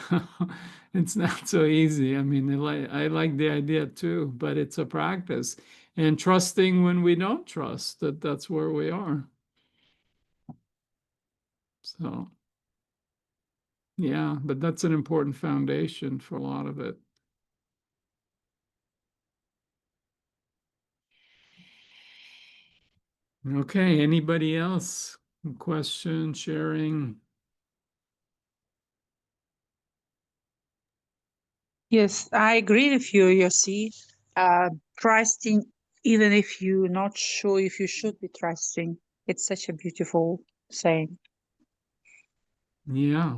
it's not so easy. I mean, I like the idea too, but it's a practice. And trusting when we don't trust that that's where we are. So, yeah, but that's an important foundation for a lot of it. Okay, anybody else? Question, sharing? Yes, I agree with you, Yossi. Trusting, even if you're not sure if you should be trusting, it's such a beautiful saying. Yeah.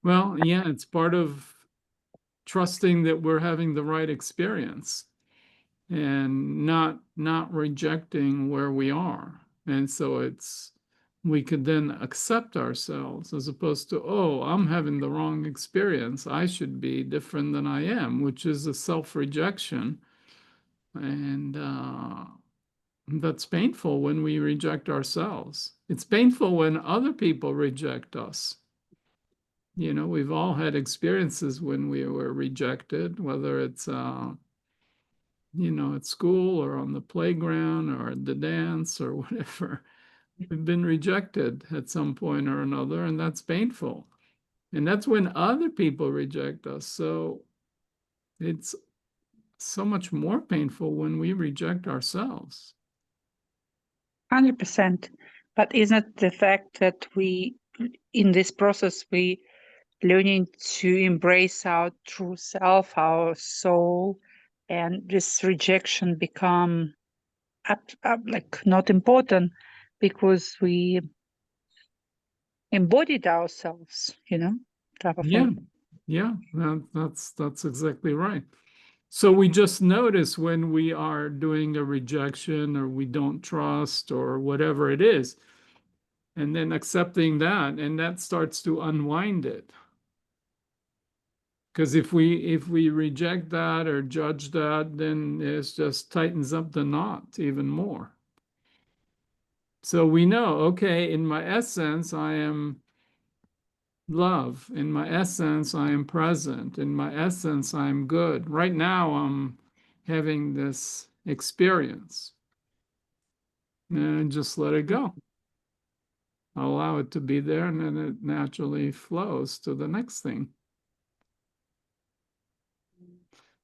Well, yeah, it's part of trusting that we're having the right experience and not rejecting where we are. And so it's we could then accept ourselves as opposed to, oh, I'm having the wrong experience. I should be different than I am, which is a self-rejection. And that's painful when we reject ourselves. It's painful when other people reject us. You know, we've all had experiences when we were rejected, whether it's at school or on the playground or at the dance or whatever. We've been rejected at some point or another, and that's painful. And that's when other people reject us. So it's so much more painful when we reject ourselves. 100%. But isn't it the fact that we, in this process, we learning to embrace our true self, our soul, and this rejection become like not important because we embodied ourselves, type of Yeah, thing. yeah, that's exactly right. So we just notice when we are doing a rejection or we don't trust or whatever it is, and then accepting that, and that starts to unwind it. Because if we reject that or judge that, then it just tightens up the knot even more. So we know, okay, in my essence, I am love. In my essence, I am present. In my essence, I am good. Right now, I'm having this experience. And just let it go. Allow it to be there, and then it naturally flows to the next thing.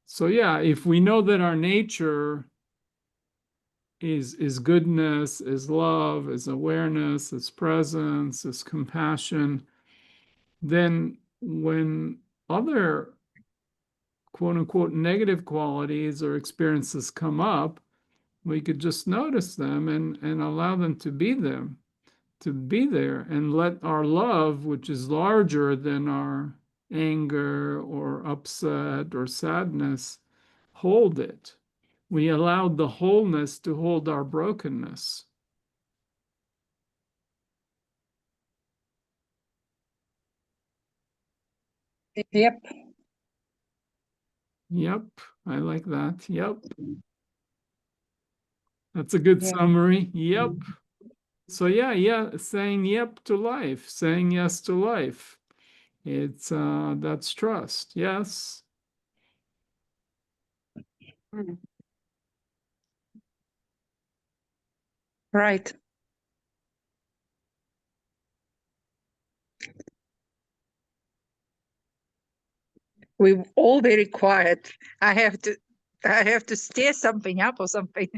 So, yeah, if we know that our nature is goodness, is love, is awareness, is presence, is compassion, then when other quote unquote negative qualities or experiences come up, we could just notice them and allow them to be there, and let our love, which is larger than our anger or upset or sadness, hold it. We allowed the wholeness to hold our brokenness. Yep. Yep, I like that. Yep. That's a good Yeah. summary. Yep. So yeah, saying yep to life, saying yes to life. It's that's trust. Yes. Right. We're all very quiet. I have to stir something up or something.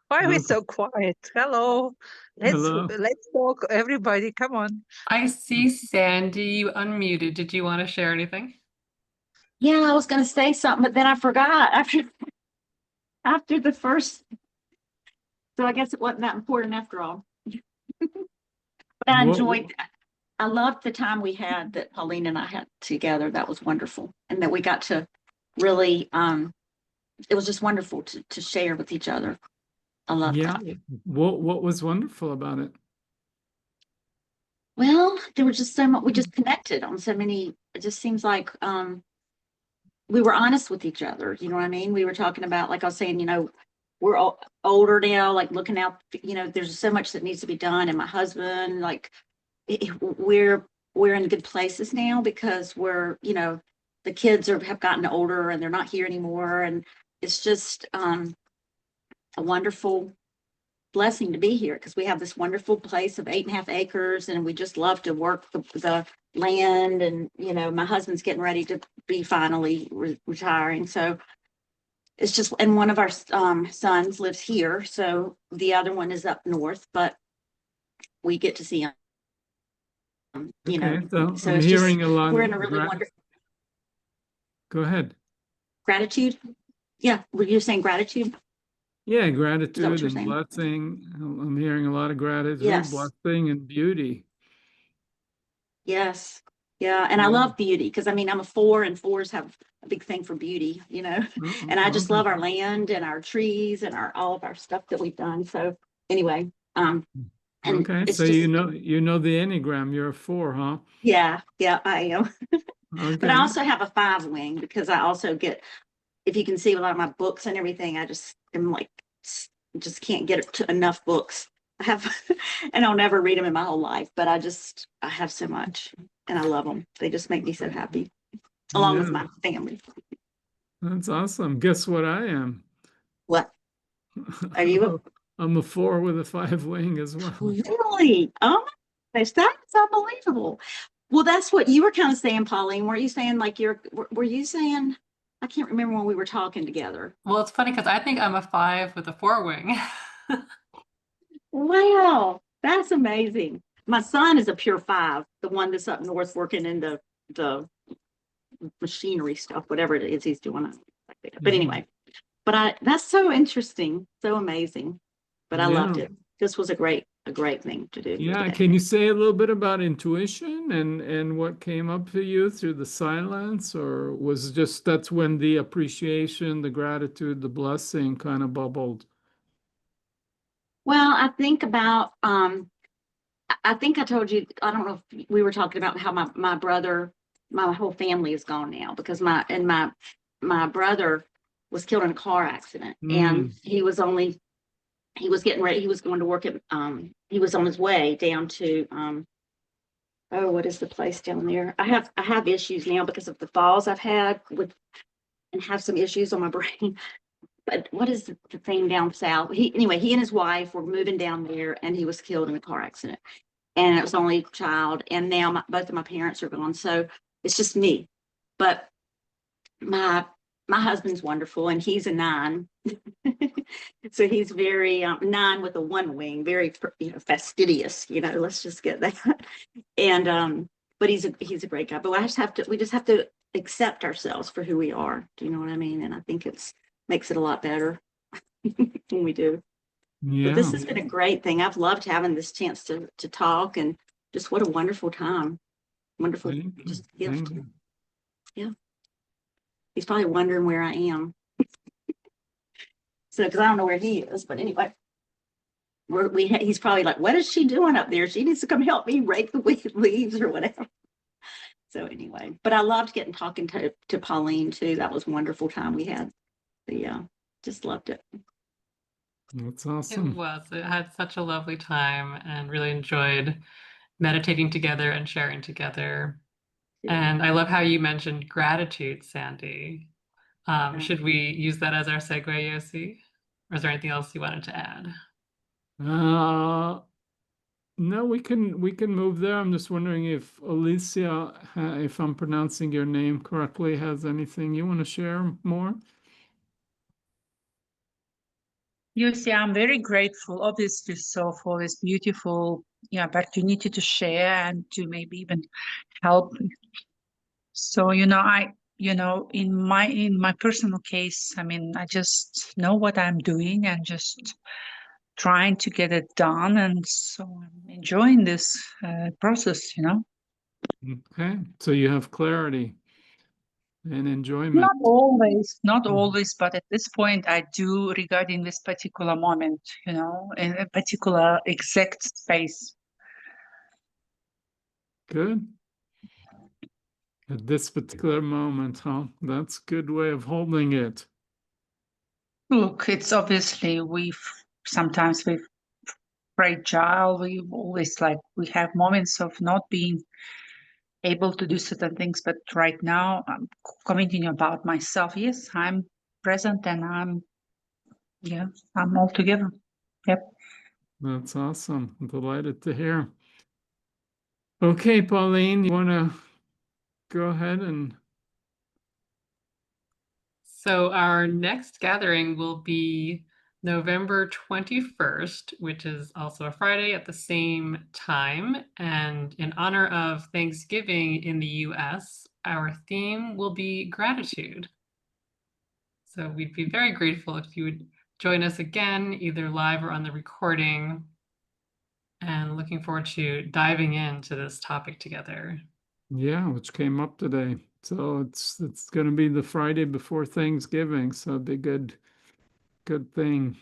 Why are we so quiet? Hello. Hello. Let's talk, everybody. Come on. I see Sandy, you unmuted. Did you want to share anything? Yeah, I was going to say something, but then I forgot after the first. So I guess it wasn't that important after all. But I enjoyed that. I loved the time we had that Pauline and I had together. That was wonderful. And that we got to really, it was just wonderful to share with each other. I love Yeah. that. What was wonderful about it? Well, there was just so much, we just connected on so many, it just seems like we were honest with each other. You know what I mean? We were talking about, like I was saying, we're all older now, like looking out, there's so much that needs to be done. And my husband, like, we're in good places now because we're, the kids have gotten older and they're not here anymore. And it's just a wonderful blessing to be here because we have this wonderful place of 8.5 acres and we just love to work the land. And, my husband's getting ready to be finally retiring. So it's just, and one of our sons lives here. So the other one is up north, but we get to see him. Okay, so So I'm it's hearing just, a lot we're of in a really wonderful Go ahead. gratitude. Yeah, were you saying gratitude? Yeah, Is that what gratitude you're and saying? blessing. I'm hearing a lot of gratitude, Yes. blessing, and beauty. Yes. Yeah. And I love beauty because I'm a 4 and 4s have a big thing for beauty, Oh, and I just okay. love our land and our trees and all of our stuff that we've done. So anyway, and Okay, it's so just, you know the Enneagram. You're a 4, huh? yeah, I am. Okay. But I also have a 5 wing because I also get, if you can see a lot of my books and everything, I just am like, just can't get to enough books. I have, and I'll never read them in my whole life, but I have so much and I love them. They just make me so happy, along with Yeah, my family. that's awesome. Guess what I am? What are you? I'm a 4 with a 5 wing as well. Really? Oh my gosh, that's unbelievable. Well, that's what you were kind of saying, Pauline. Were you saying like were you saying, I can't remember when we were talking together. Well, it's funny because I think I'm a 5 with a 4 wing. Wow, that's amazing. My son is a pure 5, the one that's up north working in the machinery stuff, whatever it is he's doing. But anyway, that's so interesting, so amazing. But I loved it. This was a great thing to do. Yeah, Today. can you say a little bit about intuition and what came up for you through the silence, or was just that's when the appreciation, the gratitude, the blessing kind of bubbled? Well, I think about I think I told you, I don't know if we were talking about how my brother, my whole family is gone now because my brother was killed in a car accident and he was getting ready, he was going to work at he was on his way down to oh, what is the place down there? I have issues now because of the falls I've had and have some issues on my brain. But what is the thing down south? He and his wife were moving down there and he was killed in a car accident. And it was only child. And now both of my parents are gone. So it's just me. But my my husband's wonderful, and he's a 9. So he's very 9 with a 1 wing, very fastidious. Let's just get that. And but he's a great guy. But we just have to accept ourselves for who we are. Do you know what I mean? And I think makes it a lot better when we do. But this Yeah. has been a great thing. I've loved having this chance to talk, and just what a wonderful time. Wonderful, Thank you. just Thank gift. you. Yeah. He's probably wondering where I am. So, because I don't know where he is, but anyway, he's probably like, what is she doing up there? She needs to come help me rake the leaves or whatever. So anyway, but I loved talking to Pauline too. That was a wonderful time we had. But yeah, just loved it. That's It awesome. was. It had such a lovely time and really enjoyed meditating together and sharing together. And I love how you mentioned gratitude, Sandy. Should we use that as our segue, Yosi? Or is there anything else you wanted to add? No, we can move there. I'm just wondering if Alicia, if I'm pronouncing your name correctly, has anything you want to share more? Yosi, I'm very grateful, obviously, so for this beautiful opportunity to share and to maybe even help. So, in my personal case, I mean, I just know what I'm doing and just trying to get it done, and so I'm enjoying this process. Okay, so you have clarity and enjoyment. Not always, but at this point I do regarding this particular moment, in a particular exact space. Good. At this particular moment, huh? That's a good way of holding it. Look, it's obviously sometimes we're fragile. We always we have moments of not being able to do certain things, but right now I'm commenting about myself. Yes, I'm present and I'm all together. Yep. That's awesome. I'm delighted to hear. Okay, Pauline, you want to go ahead and... So our next gathering will be November 21st, which is also a Friday at the same time. And in honor of Thanksgiving in the US, our theme will be gratitude. So we'd be very grateful if you would join us again, either live or on the recording. And looking forward to diving into this topic together. Yeah, which came up today. So it's going to be the Friday before Thanksgiving, so it'd be a good thing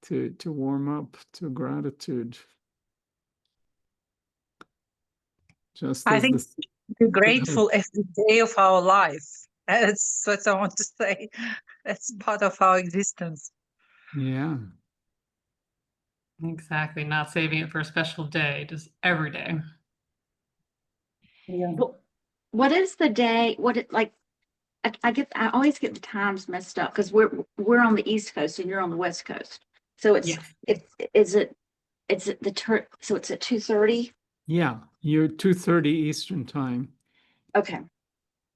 to warm up to gratitude. Just I as think this, we're grateful every day of our life. That's what I want to say. That's part of our existence. yeah. Exactly. Not saving it for a special day, just every day. Yeah. What is the day? I always get the times messed up because we're on the East Coast and you're on the West Coast. So it's so it's at 2:30. Yeah, you're 2:30 Eastern time. Okay,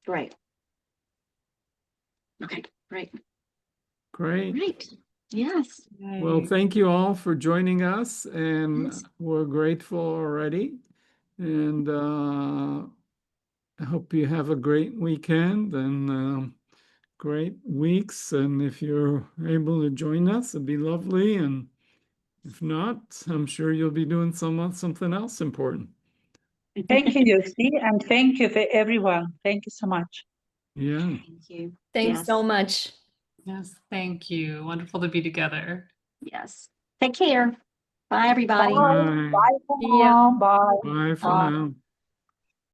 great. Okay, great. Great. Yes. Well, thank you all for joining us, and Yes. we're grateful already. And I hope you have a great weekend and great weeks. And if you're able to join us, it'd be lovely. And if not, I'm sure you'll be doing something else important. Thank you, Yosi, and thank you for everyone. Thank you so much. Yeah. Thank you. Thanks Yes. so much. Yes, thank you. Wonderful to be together. Yes. Take care. Bye, everybody. Bye. Bye for Yeah. now. Bye. Bye for Bye. now.